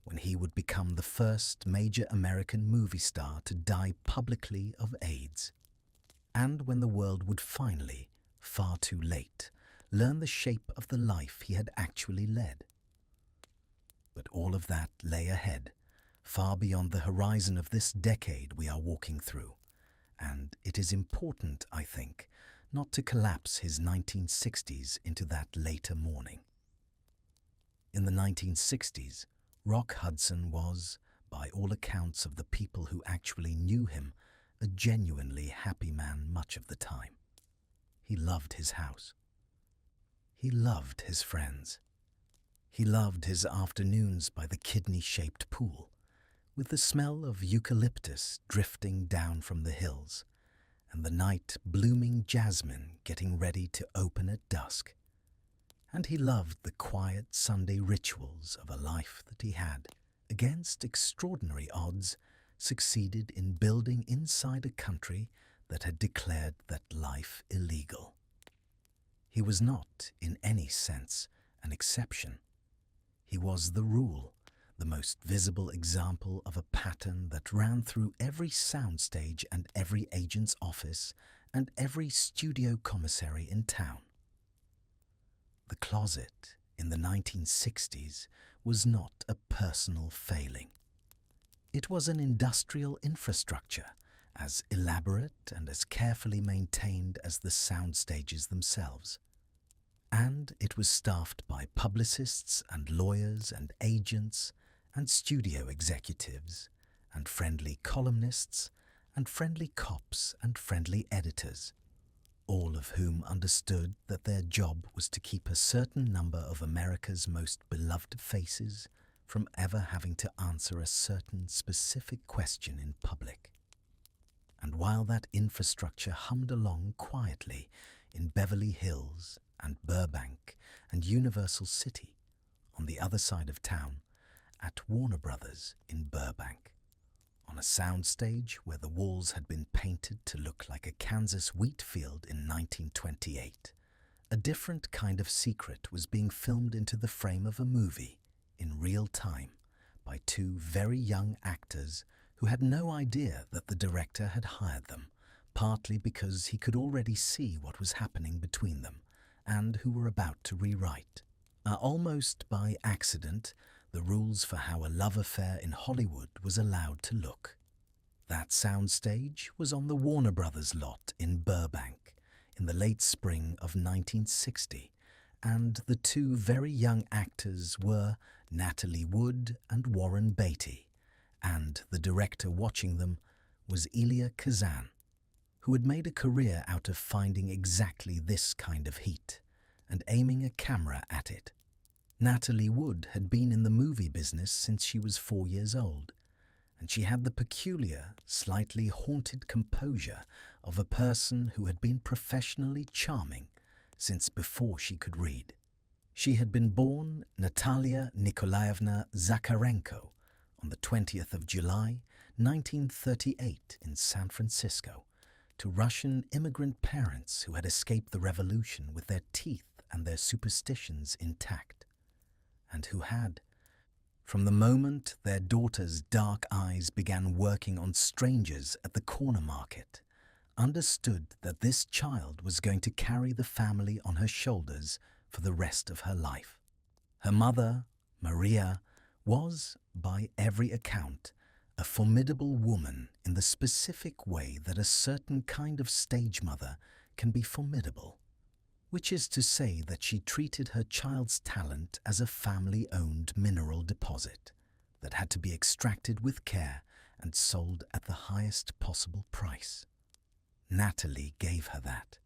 when he would become the first major American movie star to die publicly of AIDS, and when the world would finally, far too late, learn the shape of the life he had actually led. But all of that lay ahead, far beyond the horizon of this decade we are walking through, and it is important, I think, not to collapse his 1960s into that later morning. In the 1960s, Rock Hudson was, by all accounts of the people who actually knew him, a genuinely happy man much of the time. He loved his house. He loved his friends. He loved his afternoons by the kidney-shaped pool, with the smell of eucalyptus drifting down from the hills, and the night blooming jasmine getting ready to open at dusk. And he loved the quiet Sunday rituals of a life that he had, against extraordinary odds, succeeded in building inside a country that had declared that life illegal. He was not, in any sense, an exception. He was the rule, the most visible example of a pattern that ran through every soundstage and every agent's office and every studio commissary in town. The closet in the 1960s was not a personal failing. It was an industrial infrastructure, as elaborate and as carefully maintained as the soundstages themselves. And it was staffed by publicists and lawyers and agents and studio executives and friendly columnists and friendly cops and friendly editors, all of whom understood that their job was to keep a certain number of America's most beloved faces from ever having to answer a certain specific question in public. And while that infrastructure hummed along quietly in Beverly Hills and Burbank and Universal City, on the other side of town, at Warner Brothers in Burbank, on a soundstage where the walls had been painted to look like a Kansas wheat field in 1928, a different kind of secret was being filmed into the frame of a movie in real time by two very young actors who had no idea that the director had hired them, partly because he could already see what was happening between them, and who were about to rewrite, almost by accident, the rules for how a love affair in Hollywood was allowed to look. That soundstage was on the Warner Brothers lot in Burbank in the late spring of 1960, and the two very young actors were Natalie Wood and Warren Beatty, and the director watching them was Elia Kazan, who had made a career out of finding exactly this kind of heat and aiming a camera at it. Natalie Wood had been in the movie business since she was 4 years old, and she had the peculiar, slightly haunted composure of a person who had been professionally charming since before she could read. She had been born Natalia Nikolaevna Zakharenko on the 20th of July, 1938 in San Francisco, to Russian immigrant parents who had escaped the revolution with their teeth and their superstitions intact, and who had, from the moment their daughter's dark eyes began working on strangers at the corner market, understood that this child was going to carry the family on her shoulders for the rest of her life. Her mother, Maria, was, by every account, a formidable woman in the specific way that a certain kind of stage mother can be formidable, which is to say that she treated her child's talent as a family-owned mineral deposit that had to be extracted with care and sold at the highest possible price. Natalie gave her that.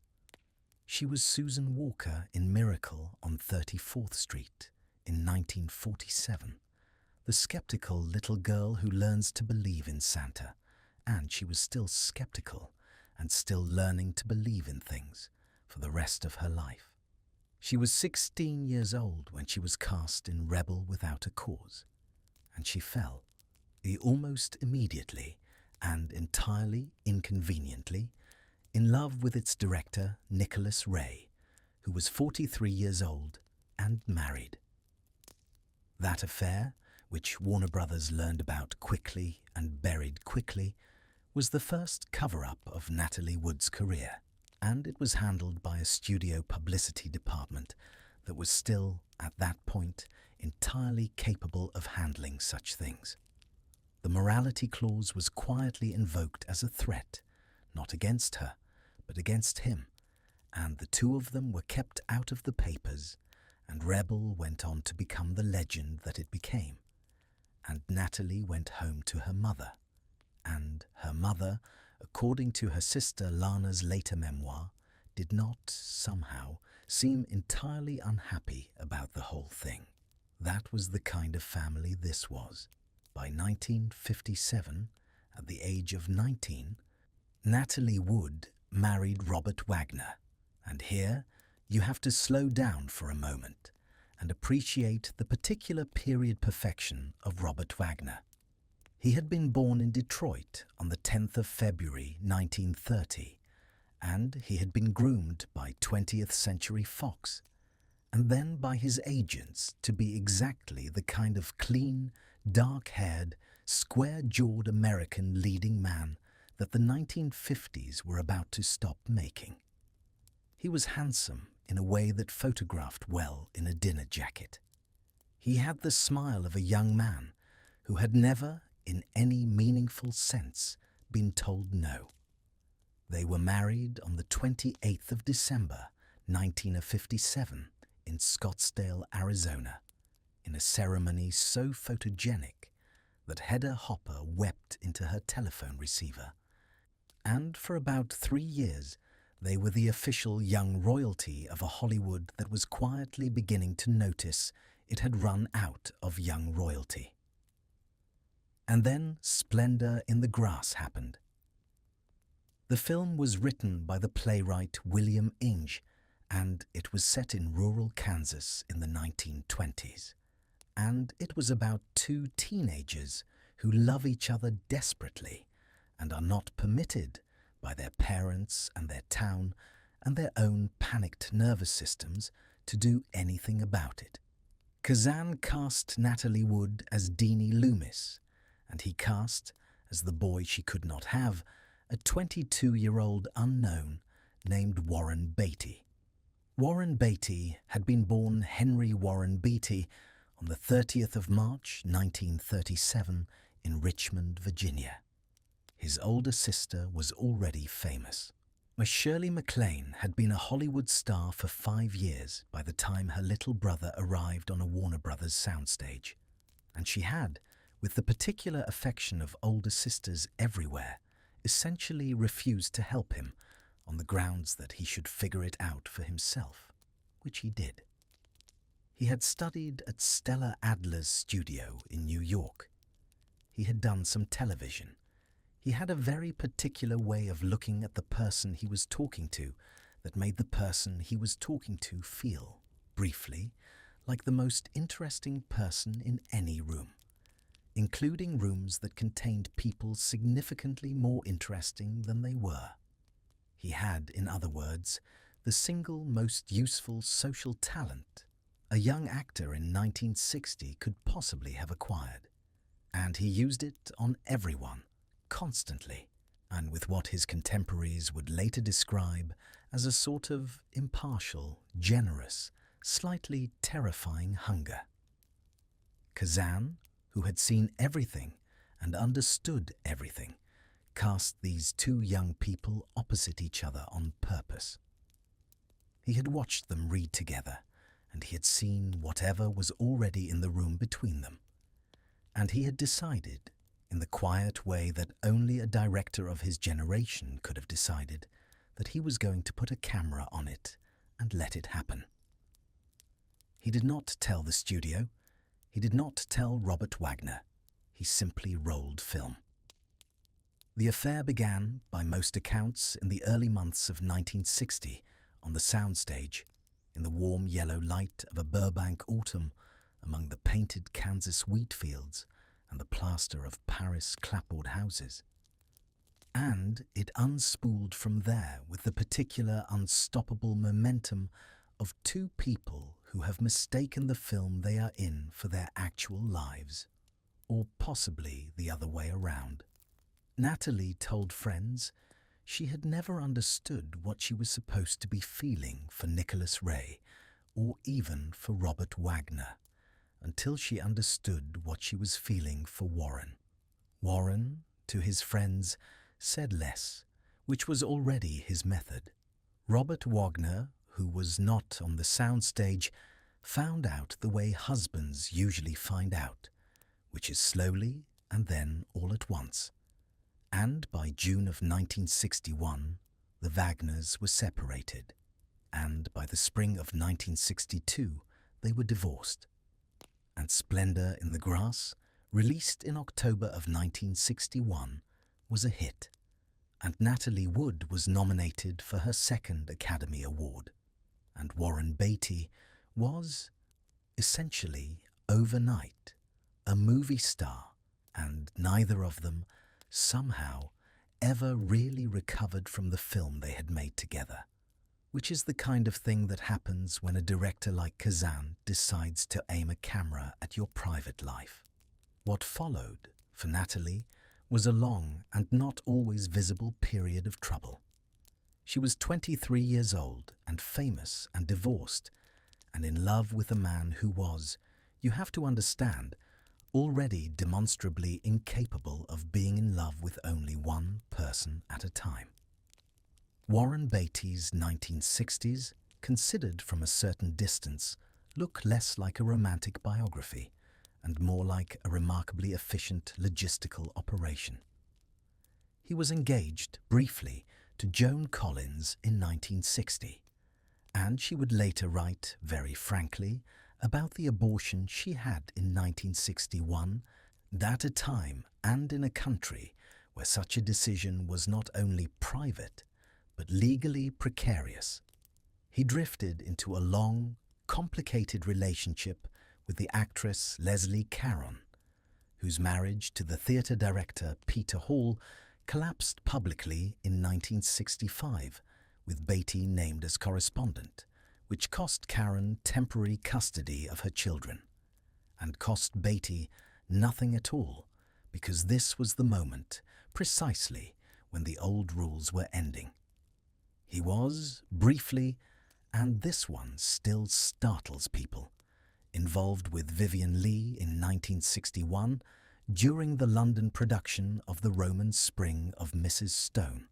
She was Susan Walker in Miracle on 34th Street in 1947, the skeptical little girl who learns to believe in Santa, and she was still skeptical and still learning to believe in things for the rest of her life. She was 16 years old when she was cast in Rebel Without a Cause, and she fell, almost immediately and entirely inconveniently, in love with its director, Nicholas Ray, who was 43 years old and married. That affair, which Warner Brothers learned about quickly and buried quickly, was the first cover-up of Natalie Wood's career, and it was handled by a studio publicity department that was still, at that point, entirely capable of handling such things. The morality clause was quietly invoked as a threat, not against her, but against him, and the two of them were kept out of the papers, and Rebel went on to become the legend that it became. and Natalie went home to her mother. And her mother, according to her sister Lana's later memoir, did not, somehow, seem entirely unhappy about the whole thing. That was the kind of family this was. By 1957, at the age of 19, Natalie Wood married Robert Wagner. And here, you have to slow down for a moment and appreciate the particular period perfection of Robert Wagner. He had been born in Detroit on the 10th of February 1930, and he had been groomed by 20th Century Fox, and then by his agents to be exactly the kind of clean, dark-haired, square-jawed American leading man that the 1950s were about to stop making. He was handsome in a way that photographed well in a dinner jacket. He had the smile of a young man who had never, in any meaningful sense, been told no. They were married on the 28th of December, 1957, in Scottsdale, Arizona, in a ceremony so photogenic that Hedda Hopper wept into her telephone receiver. And for about 3 years, they were the official young royalty of a Hollywood that was quietly beginning to notice it had run out of young royalty. And then Splendor in the Grass happened. The film was written by the playwright William Inge, and it was set in rural Kansas in the 1920s. And it was about two teenagers who love each other desperately and are not permitted by their parents and their town and their own panicked nervous systems to do anything about it. Kazan cast Natalie Wood as Deanie Loomis, and he cast, as the boy she could not have, a 22-year-old unknown named Warren Beatty. Warren Beatty had been born Henry Warren Beatty on the 30th of March, 1937, in Richmond, Virginia. His older sister was already famous. Shirley MacLaine had been a Hollywood star for 5 years by the time her little brother arrived on a Warner Brothers soundstage, and she had, with the particular affection of older sisters everywhere, essentially refused to help him on the grounds that he should figure it out for himself, which he did. He had studied at Stella Adler's studio in New York. He had done some television. He had a very particular way of looking at the person he was talking to that made the person he was talking to feel, briefly, like the most interesting person in any room, including rooms that contained people significantly more interesting than they were. He had, in other words, the single most useful social talent a young actor in 1960 could possibly have acquired. And he used it on everyone, constantly, and with what his contemporaries would later describe as a sort of impartial, generous, slightly terrifying hunger. Kazan, who had seen everything and understood everything, cast these two young people opposite each other on purpose. He had watched them read together, and he had seen whatever was already in the room between them. And he had decided, in the quiet way that only a director of his generation could have decided, that he was going to put a camera on it and let it happen. He did not tell the studio. He did not tell Robert Wagner. He simply rolled film. The affair began, by most accounts, in the early months of 1960 on the soundstage, in the warm yellow light of a Burbank autumn among the painted Kansas wheat fields and the plaster of Paris clapboard houses. And it unspooled from there with the particular unstoppable momentum of two people who have mistaken the film they are in for their actual lives, or possibly the other way around. Natalie told friends she had never understood what she was supposed to be feeling for Nicholas Ray, or even for Robert Wagner, until she understood what she was feeling for Warren. Warren, to his friends, said less, which was already his method. Robert Wagner, who was not on the soundstage, found out the way husbands usually find out, which is slowly and then all at once. And by June of 1961, the Wagners were separated, and by the spring of 1962, they were divorced. And Splendor in the Grass, released in October of 1961, was a hit, and Natalie Wood was nominated for her second Academy Award, and Warren Beatty was, essentially, overnight, a movie star, and neither of them, somehow, ever really recovered from the film they had made together, which is the kind of thing that happens when a director like Kazan decides to aim a camera at your private life. What followed, for Natalie, was a long and not always visible period of trouble. She was 23 years old and famous and divorced, and in love with a man who was, you have to understand, already demonstrably incapable of being in love with only one person at a time. Warren Beatty's 1960s, considered from a certain distance, look less like a romantic biography and more like a remarkably efficient logistical operation. He was engaged, briefly, to Joan Collins in 1960, and she would later write, very frankly, about the abortion she had in 1961, at a time and in a country where such a decision was not only private, but legally precarious. He drifted into a long, complicated relationship with the actress Leslie Caron, whose marriage to the theatre director Peter Hall collapsed publicly in 1965, with Beatty named as correspondent, which cost Caron temporary custody of her children, and cost Beatty nothing at all, because this was the moment, precisely, when the old rules were ending. He was, briefly, and this one still startles people, involved with Vivien Leigh in 1961 during the London production of The Roman Spring of Mrs. Stone,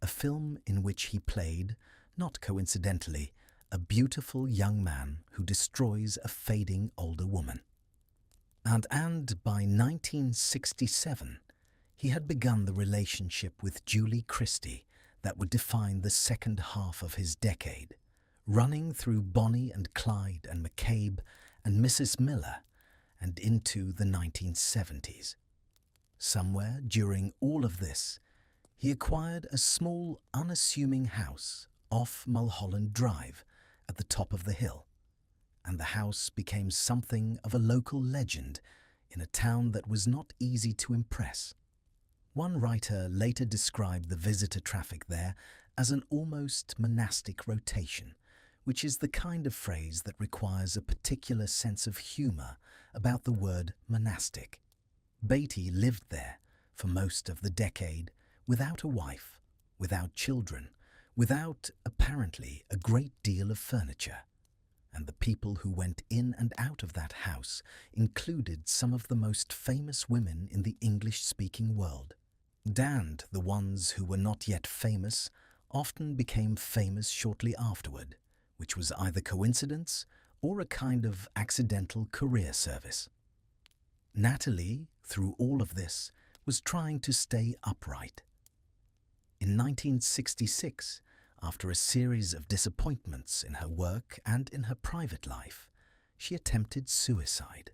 a film in which he played, not coincidentally, a beautiful young man who destroys a fading older woman. And by 1967, he had begun the relationship with Julie Christie that would define the second half of his decade, running through Bonnie and Clyde and McCabe and Mrs. Miller and into the 1970s. Somewhere during all of this, he acquired a small, unassuming house off Mulholland Drive at the top of the hill, and the house became something of a local legend in a town that was not easy to impress. One writer later described the visitor traffic there as an almost monastic rotation, which is the kind of phrase that requires a particular sense of humor about the word monastic. Beatty lived there for most of the decade without a wife, without children, without, apparently, a great deal of furniture. And the people who went in and out of that house included some of the most famous women in the English-speaking world. And the ones who were not yet famous often became famous shortly afterward, which was either coincidence or a kind of accidental career service. Natalie, through all of this, was trying to stay upright. In 1966, after a series of disappointments in her work and in her private life, she attempted suicide,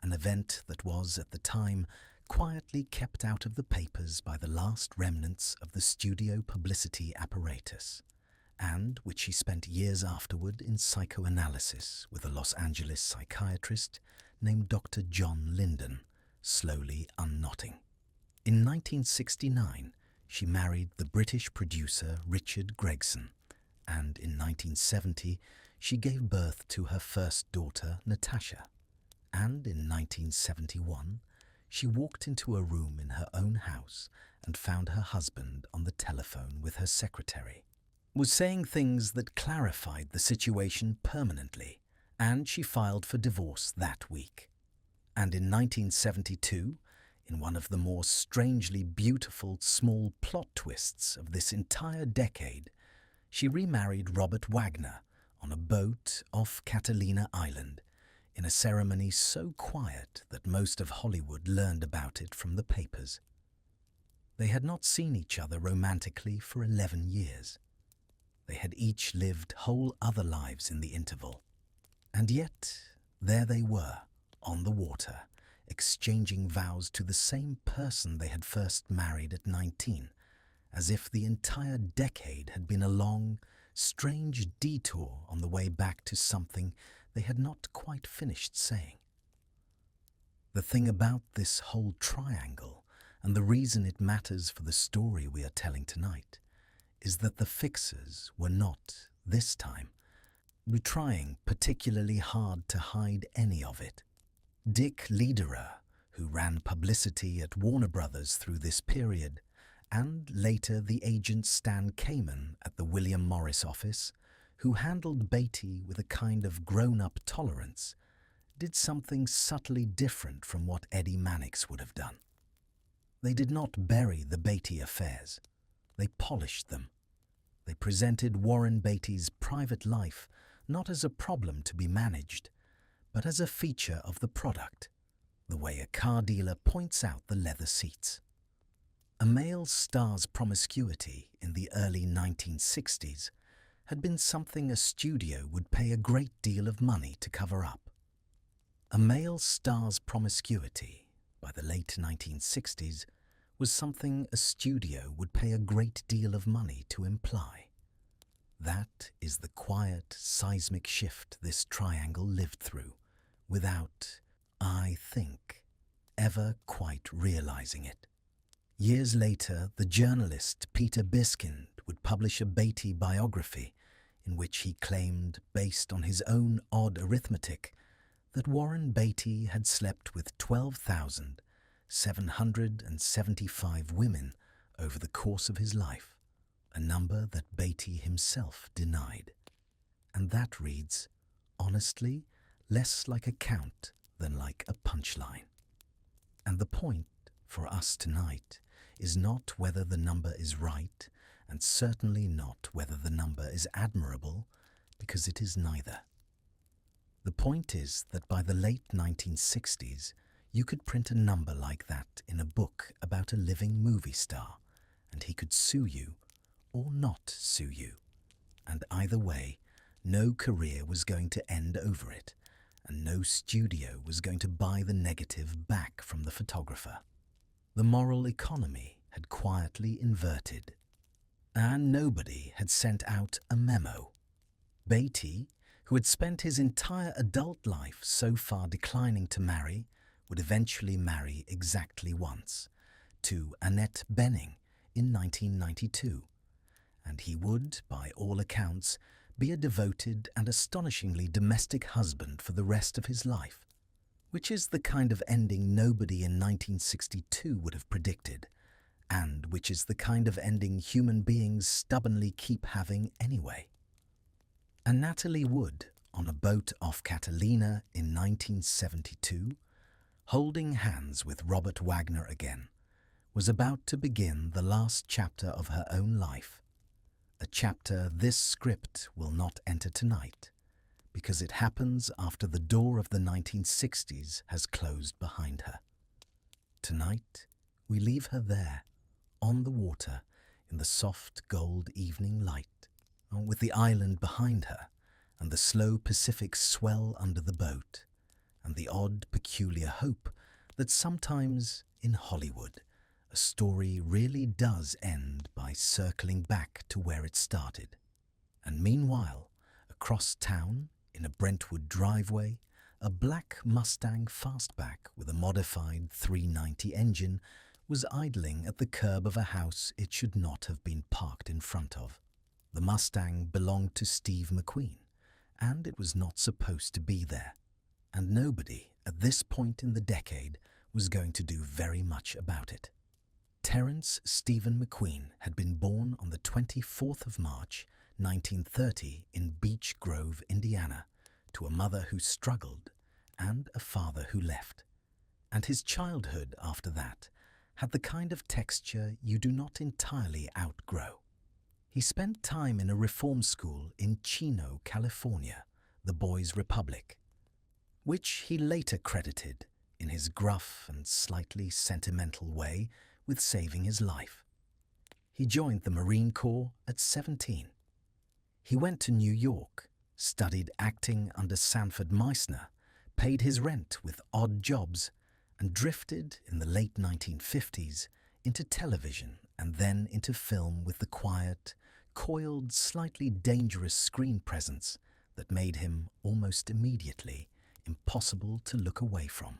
an event that was, at the time, quietly kept out of the papers by the last remnants of the studio publicity apparatus, and which she spent years afterward in psychoanalysis with a Los Angeles psychiatrist named Dr. John Linden, slowly unknotting. In 1969, she married the British producer Richard Gregson, and in 1970 she gave birth to her first daughter, Natasha. And in 1971, she walked into a room in her own house and found her husband on the telephone with her secretary, was saying things that clarified the situation permanently, and she filed for divorce that week. And in 1972, in one of the more strangely beautiful small plot twists of this entire decade, she remarried Robert Wagner on a boat off Catalina Island, in a ceremony so quiet that most of Hollywood learned about it from the papers. They had not seen each other romantically for 11 years. They had each lived whole other lives in the interval. And yet, there they were, on the water, exchanging vows to the same person they had first married at 19, as if the entire decade had been a long, strange detour on the way back to something they had not quite finished saying. The thing about this whole triangle, and the reason it matters for the story we are telling tonight, is that the fixers were not, this time, trying particularly hard to hide any of it. Dick Lederer, who ran publicity at Warner Brothers through this period, and later the agent Stan Kamen at the William Morris office, who handled Beatty with a kind of grown-up tolerance, did something subtly different from what Eddie Mannix would have done. They did not bury the Beatty affairs. They polished them. They presented Warren Beatty's private life not as a problem to be managed, but as a feature of the product, the way a car dealer points out the leather seats. A male star's promiscuity in the early 1960s had been something a studio would pay a great deal of money to cover up. A male star's promiscuity, by the late 1960s, was something a studio would pay a great deal of money to imply. That is the quiet, seismic shift this triangle lived through, without, I think, ever quite realizing it. Years later, the journalist Peter Biskind would publish a Beatty biography in which he claimed, based on his own odd arithmetic, that Warren Beatty had slept with 12,775 women over the course of his life, a number that Beatty himself denied. And that reads, honestly, less like a count than like a punchline. And the point for us tonight is not whether the number is right, and certainly not whether the number is admirable, because it is neither. The point is that by the late 1960s, you could print a number like that in a book about a living movie star, and he could sue you or not sue you. And either way, no career was going to end over it, and no studio was going to buy the negative back from the photographer. The moral economy had quietly inverted, and nobody had sent out a memo. Beatty, who had spent his entire adult life so far declining to marry, would eventually marry exactly once, to Annette Bening in 1992, and he would, by all accounts, be a devoted and astonishingly domestic husband for the rest of his life, which is the kind of ending nobody in 1962 would have predicted, and which is the kind of ending human beings stubbornly keep having anyway. And Natalie Wood, on a boat off Catalina in 1972, holding hands with Robert Wagner again, was about to begin the last chapter of her own life, a chapter this script will not enter tonight, because it happens after the door of the 1960s has closed behind her. Tonight, we leave her there, on the water, in the soft gold evening light, with the island behind her, and the slow Pacific swell under the boat, and the odd, peculiar hope that sometimes, in Hollywood, a story really does end by circling back to where it started. And meanwhile, across town, in a Brentwood driveway, a black Mustang fastback with a modified 390 engine was idling at the curb of a house it should not have been parked in front of. The Mustang belonged to Steve McQueen, and it was not supposed to be there. And nobody, at this point in the decade, was going to do very much about it. Terence Stephen McQueen had been born on the 24th of March, 1930 in Beech Grove, Indiana, to a mother who struggled and a father who left. And his childhood after that had the kind of texture you do not entirely outgrow. He spent time in a reform school in Chino, California, the Boys' Republic, which he later credited, in his gruff and slightly sentimental way, with saving his life. He joined the Marine Corps at 17. He went to New York, studied acting under Sanford Meisner, paid his rent with odd jobs, and drifted in the late 1950s into television and then into film with the quiet, coiled, slightly dangerous screen presence that made him almost immediately impossible to look away from.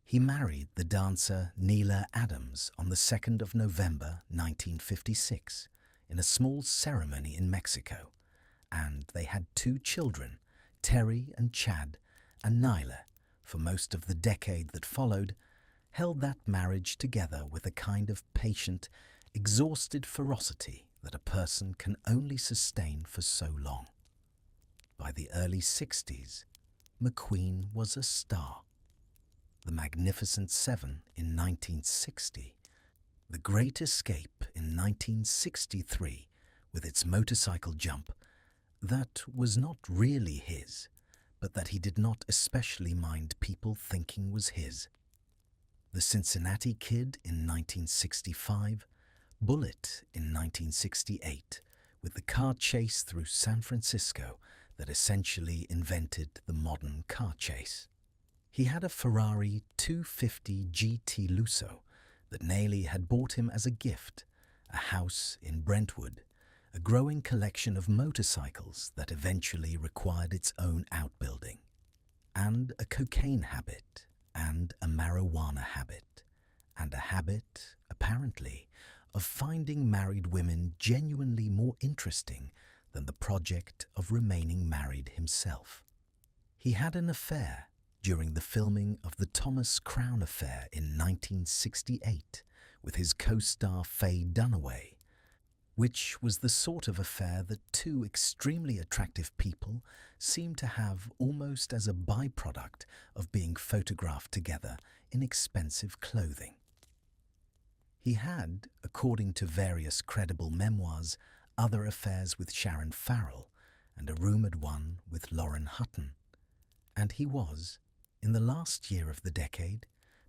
He married the dancer Neela Adams on the 2nd of November 1956 in a small ceremony in Mexico, and they had 2 children, Terry and Chad, and Nyla, for most of the decade that followed, held that marriage together with a kind of patient, exhausted ferocity that a person can only sustain for so long. By the early 60s, McQueen was a star. The Magnificent Seven in 1960, The Great Escape in 1963, with its motorcycle jump, that was not really his, but that he did not especially mind people thinking was his. The Cincinnati Kid in 1965, Bullet in 1968, with the car chase through San Francisco that essentially invented the modern car chase. He had a Ferrari 250 GT Lusso that Nelly had bought him as a gift, a house in Brentwood, a growing collection of motorcycles that eventually required its own outbuilding, and a cocaine habit, and a marijuana habit, and a habit, apparently, of finding married women genuinely more interesting than the project of remaining married himself. He had an affair during the filming of the Thomas Crown Affair in 1968 with his co-star Faye Dunaway, which was the sort of affair that 2 extremely attractive people seem to have almost as a byproduct of being photographed together in expensive clothing. He had, according to various credible memoirs, other affairs with Sharon Farrell and a rumoured one with Lauren Hutton, and he was, in the last year of the decade,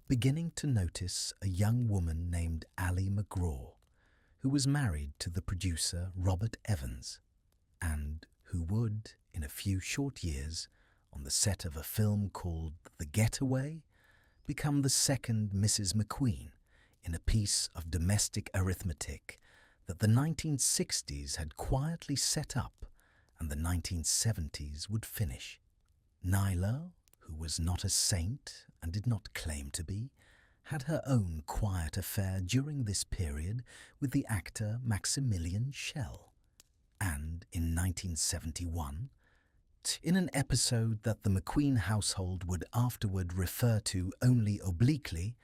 beginning to notice a young woman named Ally McGraw, who was married to the producer Robert Evans, and who would, in a few short years, on the set of a film called The Getaway, become the second Mrs. McQueen in a piece of domestic arithmetic that the 1960s had quietly set up and the 1970s would finish. Nyla, who was not a saint and did not claim to be, had her own quiet affair during this period with the actor Maximilian Schell. And in 1971, in an episode that the McQueen household would afterward refer to only obliquely,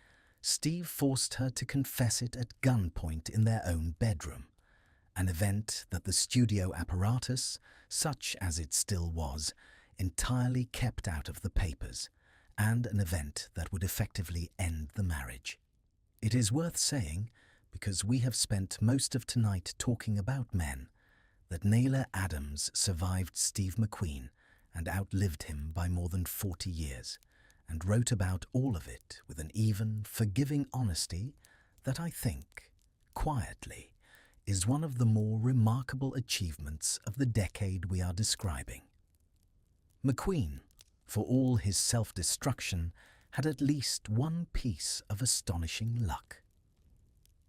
Steve forced her to confess it at gunpoint in their own bedroom, an event that the studio apparatus, such as it still was, entirely kept out of the papers, and an event that would effectively end the marriage. It is worth saying, because we have spent most of tonight talking about men, that Neela Adams survived Steve McQueen and outlived him by more than 40 years, and wrote about all of it with an even, forgiving honesty that I think, quietly, is one of the more remarkable achievements of the decade we are describing. McQueen, for all his self-destruction, had at least one piece of astonishing luck.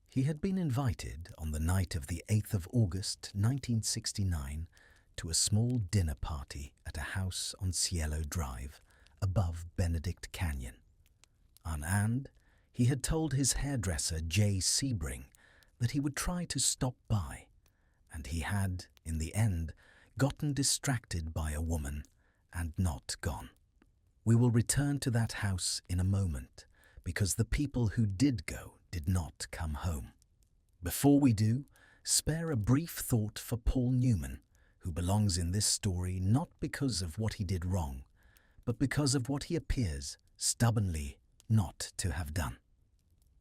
He had been invited on the night of the 8th of August 1969 to a small dinner party at a house on Cielo Drive above Benedict Canyon. And he had told his hairdresser Jay Sebring that he would try to stop by, and he had, in the end, gotten distracted by a woman and not gone. We will return to that house in a moment, because the people who did go did not come home. Before we do, spare a brief thought for Paul Newman, who belongs in this story not because of what he did wrong, but because of what he appears stubbornly not to have done.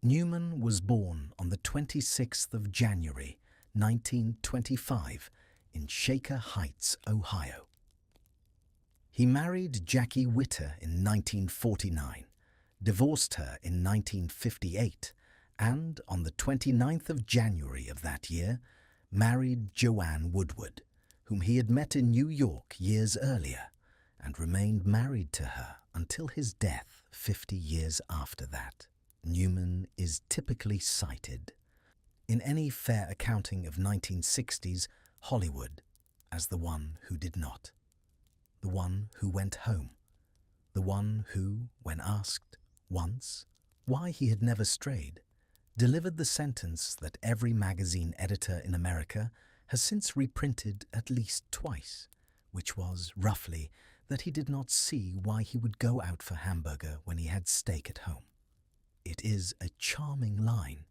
Newman was born on the 26th of January, 1925, in Shaker Heights, Ohio. He married Jackie Witter in 1949, divorced her in 1958, and on the 29th of January of that year, married Joanne Woodward, whom he had met in New York years earlier, and remained married to her until his death 50 years after that. Newman is typically cited in any fair accounting of 1960s Hollywood as the one who did not, the one who went home, the one who, when asked once why he had never strayed, delivered the sentence that every magazine editor in America has since reprinted at least twice, which was, roughly, that he did not see why he would go out for hamburger when he had steak at home. It is a charming line.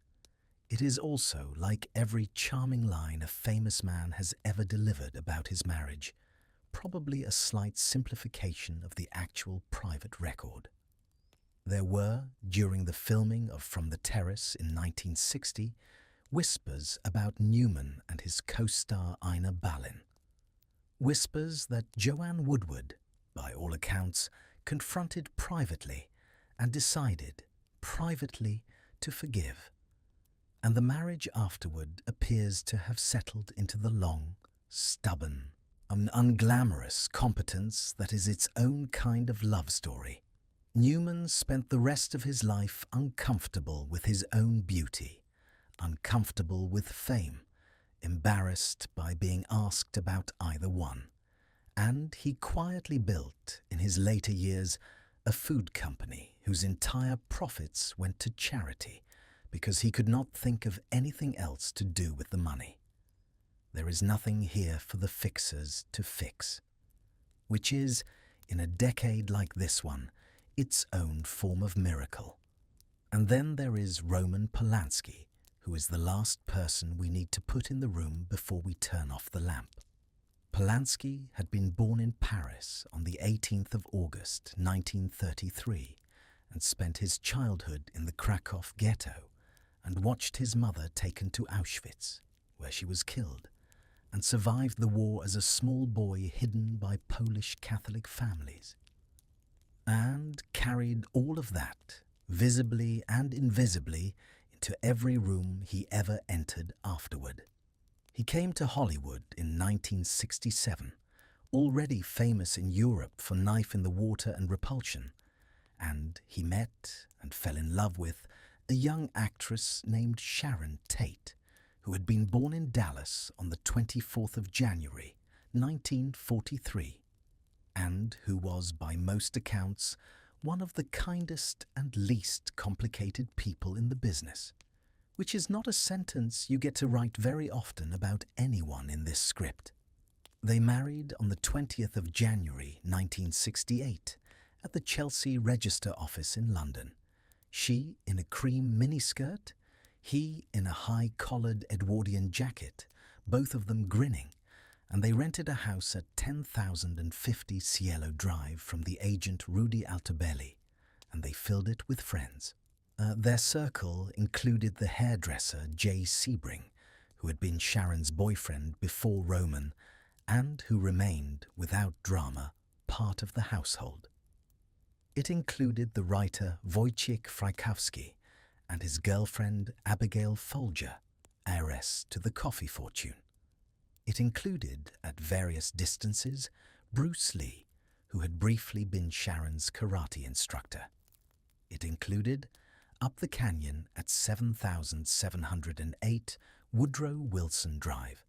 It is also, like every charming line a famous man has ever delivered about his marriage, probably a slight simplification of the actual private record. There were, during the filming of From the Terrace in 1960, whispers about Newman and his co-star Ina Balin. Whispers that Joanne Woodward, by all accounts, confronted privately and decided, privately, to forgive. And the marriage afterward appears to have settled into the long, stubborn, unglamorous competence that is its own kind of love story. Newman spent the rest of his life uncomfortable with his own beauty, uncomfortable with fame, embarrassed by being asked about either one, and he quietly built, in his later years, a food company whose entire profits went to charity because he could not think of anything else to do with the money. There is nothing here for the fixers to fix, which is, in a decade like this one, its own form of miracle. And then there is Roman Polanski, who is the last person we need to put in the room before we turn off the lamp. Polanski had been born in Paris on the 18th of August 1933 and spent his childhood in the Krakow ghetto and watched his mother taken to Auschwitz, where she was killed, and survived the war as a small boy hidden by Polish Catholic families, and carried all of that, visibly and invisibly, into every room he ever entered afterward. He came to Hollywood in 1967, already famous in Europe for Knife in the Water and Repulsion, and he met and fell in love with a young actress named Sharon Tate, who had been born in Dallas on the 24th of January, 1943, and who was, by most accounts, one of the kindest and least complicated people in the business, which is not a sentence you get to write very often about anyone in this script. They married on the 20th of January 1968 at the Chelsea Register office in London, she in a cream miniskirt, he in a high-collared Edwardian jacket, both of them grinning, and they rented a house at 10,050 Cielo Drive from the agent Rudy Altobelli, and they filled it with friends. Their circle included the hairdresser Jay Sebring, who had been Sharon's boyfriend before Roman, and who remained, without drama, part of the household. It included the writer Wojciech Frykowski and his girlfriend Abigail Folger, heiress to the coffee fortune. It included, at various distances, Bruce Lee, who had briefly been Sharon's karate instructor. It included, up the canyon at 7708 Woodrow Wilson Drive,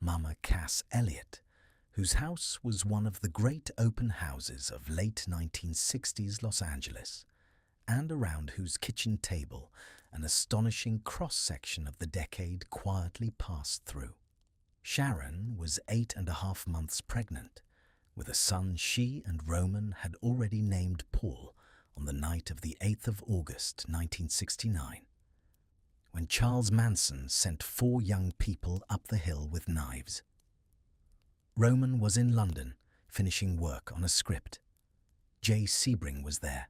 Mama Cass Elliott, whose house was one of the great open houses of late 1960s Los Angeles, and around whose kitchen table an astonishing cross-section of the decade quietly passed through. Sharon was 8.5 months pregnant, with a son she and Roman had already named Paul on the night of the 8th of August 1969, when Charles Manson sent 4 young people up the hill with knives. Roman was in London, finishing work on a script. Jay Sebring was there.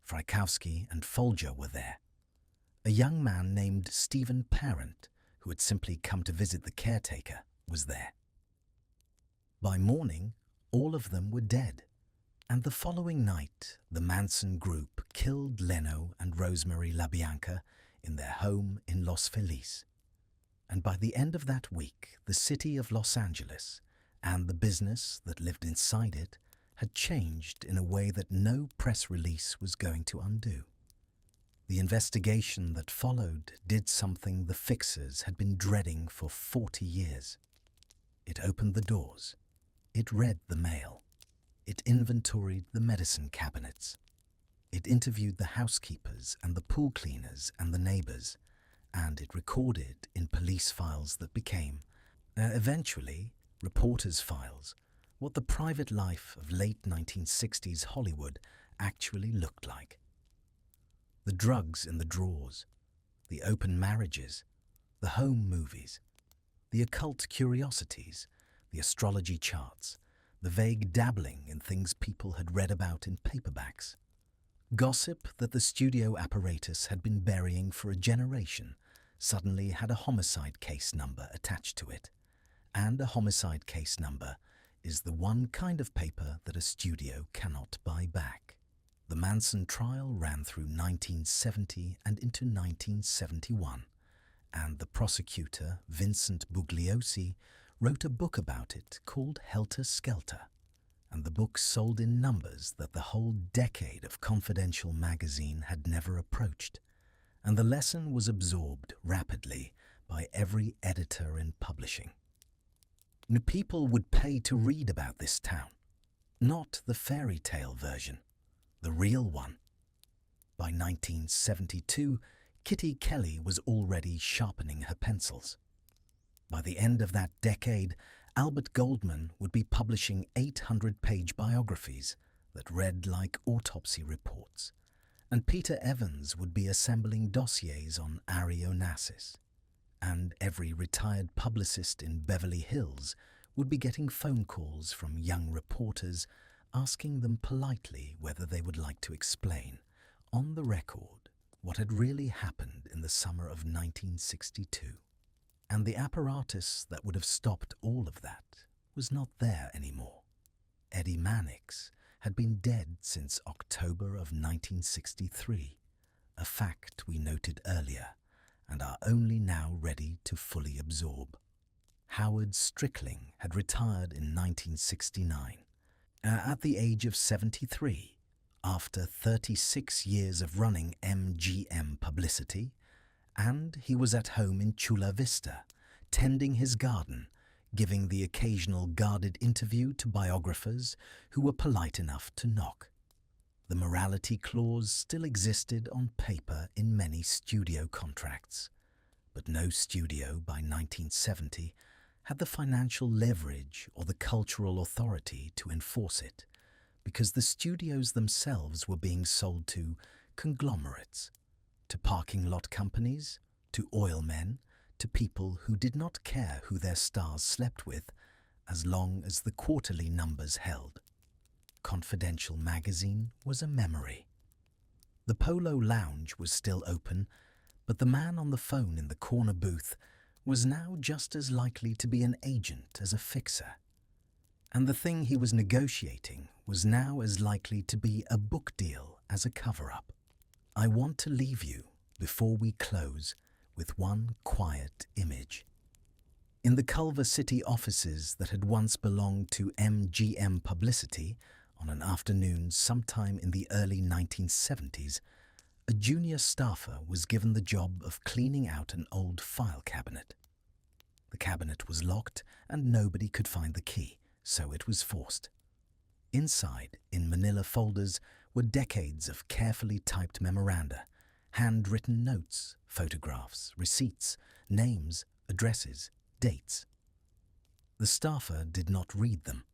Frykowski and Folger were there. A young man named Stephen Parent, who had simply come to visit the caretaker, was there. By morning, all of them were dead, And the following night, the Manson group killed Leno and Rosemary LaBianca in their home in Los Feliz. And by the end of that week, the city of Los Angeles and the business that lived inside it had changed in a way that no press release was going to undo. The investigation that followed did something the fixers had been dreading for 40 years. It opened the doors. It read the mail. It inventoried the medicine cabinets. It interviewed the housekeepers and the pool cleaners and the neighbors, and it recorded in police files that became, eventually, reporters' files, what the private life of late 1960s Hollywood actually looked like. The drugs in the drawers, the open marriages, the home movies, the occult curiosities, the astrology charts, the vague dabbling in things people had read about in paperbacks. Gossip that the studio apparatus had been burying for a generation suddenly had a homicide case number attached to it. And a homicide case number is the one kind of paper that a studio cannot buy back. The Manson trial ran through 1970 and into 1971, and the prosecutor, Vincent Bugliosi, wrote a book about it called Helter Skelter, and the book sold in numbers that the whole decade of Confidential magazine had never approached, and the lesson was absorbed rapidly by every editor in publishing. People would pay to read about this town, not the fairy tale version, the real one. By 1972, Kitty Kelly was already sharpening her pencils. By the end of that decade, Albert Goldman would be publishing 800-page biographies that read like autopsy reports, and Peter Evans would be assembling dossiers on Ari Onassis, and every retired publicist in Beverly Hills would be getting phone calls from young reporters asking them politely whether they would like to explain, on the record, what had really happened in the summer of 1962. And the apparatus that would have stopped all of that was not there anymore. Eddie Mannix had been dead since October of 1963, a fact we noted earlier and are only now ready to fully absorb. Howard Strickling had retired in 1969, at the age of 73, after 36 years of running MGM publicity, and he was at home in Chula Vista, tending his garden, giving the occasional guarded interview to biographers who were polite enough to knock. The morality clause still existed on paper in many studio contracts, but no studio by 1970 had the financial leverage or the cultural authority to enforce it, because the studios themselves were being sold to conglomerates, to parking lot companies, to oil men, to people who did not care who their stars slept with as long as the quarterly numbers held. Confidential magazine was a memory. The Polo Lounge was still open, but the man on the phone in the corner booth was now just as likely to be an agent as a fixer. And the thing he was negotiating was now as likely to be a book deal as a cover-up. I want to leave you, before we close, with one quiet image. In the Culver City offices that had once belonged to MGM Publicity, on an afternoon sometime in the early 1970s, a junior staffer was given the job of cleaning out an old file cabinet. The cabinet was locked and nobody could find the key, so it was forced. Inside, in manila folders, were decades of carefully typed memoranda, handwritten notes, photographs, receipts, names, addresses, dates. The staffer did not read them.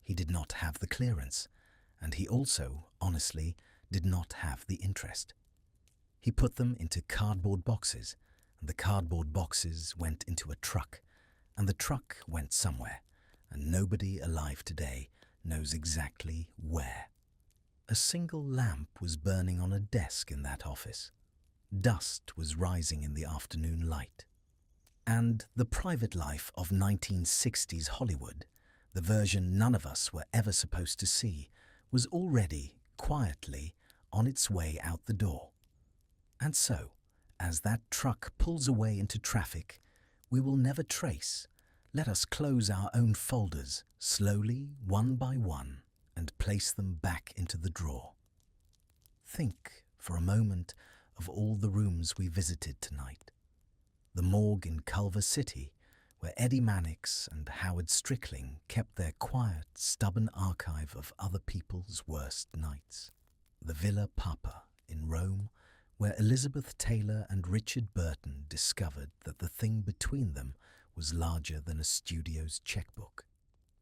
He did not have the clearance, and he also, honestly, did not have the interest. He put them into cardboard boxes, and the cardboard boxes went into a truck, and the truck went somewhere, and nobody alive today knows exactly where. A single lamp was burning on a desk in that office. Dust was rising in the afternoon light. And the private life of 1960s Hollywood, the version none of us were ever supposed to see, was already, quietly, on its way out the door. And so, as that truck pulls away into traffic, we will never trace. Let us close our own folders, slowly, one by one, and place them back into the drawer. Think, for a moment, of all the rooms we visited tonight. The morgue in Culver City, where Eddie Mannix and Howard Strickling kept their quiet, stubborn archive of other people's worst nights. The Villa Papa in Rome, where Elizabeth Taylor and Richard Burton discovered that the thing between them was larger than a studio's checkbook.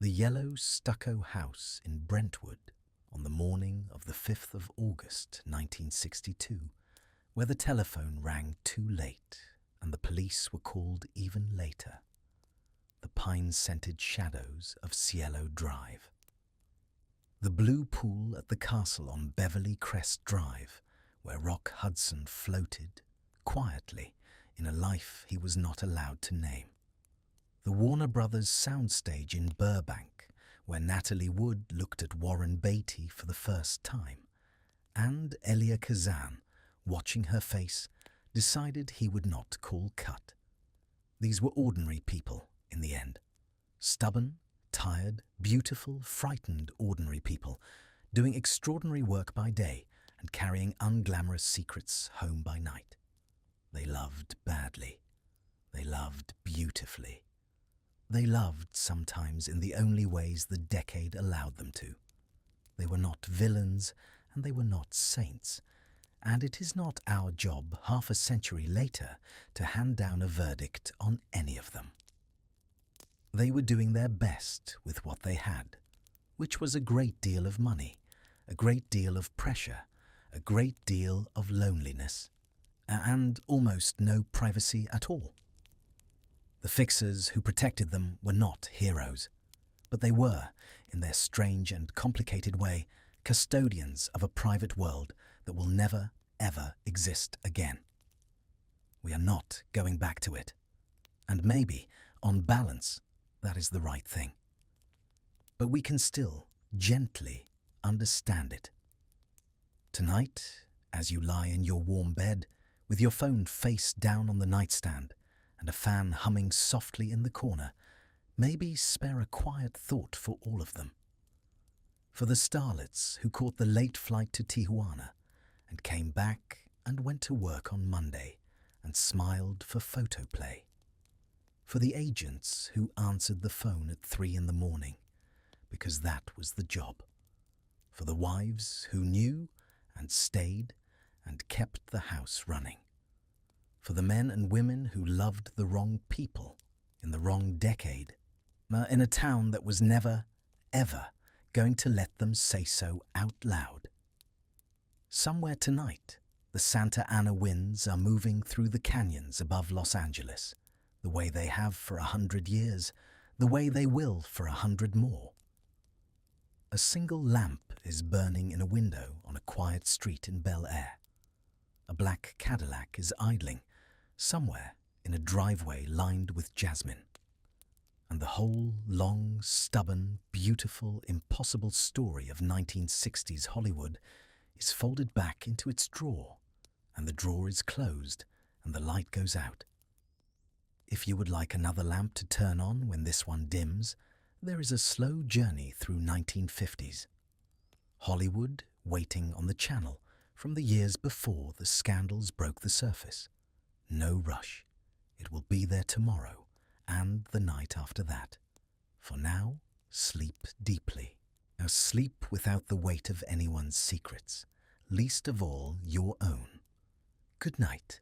The yellow stucco house in Brentwood on the morning of the 5th of August 1962, where the telephone rang too late and the police were called even later. The pine-scented shadows of Cielo Drive. The blue pool at the castle on Beverly Crest Drive, where Rock Hudson floated, quietly, in a life he was not allowed to name. The Warner Brothers soundstage in Burbank, where Natalie Wood looked at Warren Beatty for the first time, and Elia Kazan, watching her face, decided he would not call cut. These were ordinary people, in the end. Stubborn, tired, beautiful, frightened ordinary people, doing extraordinary work by day and carrying unglamorous secrets home by night. They loved badly. They loved beautifully. They loved sometimes in the only ways the decade allowed them to. They were not villains and they were not saints, and it is not our job half a century later to hand down a verdict on any of them. They were doing their best with what they had, which was a great deal of money, a great deal of pressure, a great deal of loneliness, and almost no privacy at all. The fixers who protected them were not heroes, but they were, in their strange and complicated way, custodians of a private world that will never, ever exist again. We are not going back to it, and maybe, on balance, that is the right thing. But we can still, gently, understand it. Tonight, as you lie in your warm bed, with your phone face down on the nightstand and a fan humming softly in the corner, maybe spare a quiet thought for all of them. For the starlets who caught the late flight to Tijuana and came back and went to work on Monday and smiled for photoplay. For the agents who answered the phone at 3 a.m, because that was the job. For the wives who knew and stayed and kept the house running. For the men and women who loved the wrong people in the wrong decade, in a town that was never, ever going to let them say so out loud. Somewhere tonight, the Santa Ana winds are moving through the canyons above Los Angeles, the way they have for 100 years, the way they will for 100 more. A single lamp is burning in a window on a quiet street in Bel Air. A black Cadillac is idling somewhere in a driveway lined with jasmine. And the whole long, stubborn, beautiful, impossible story of 1960s Hollywood is folded back into its drawer, and the drawer is closed, and the light goes out. If you would like another lamp to turn on when this one dims, there is a slow journey through 1950s. Hollywood waiting on the channel from the years before the scandals broke the surface. No rush. It will be there tomorrow and the night after that. For now, sleep deeply. Now sleep without the weight of anyone's secrets, least of all your own. Good night.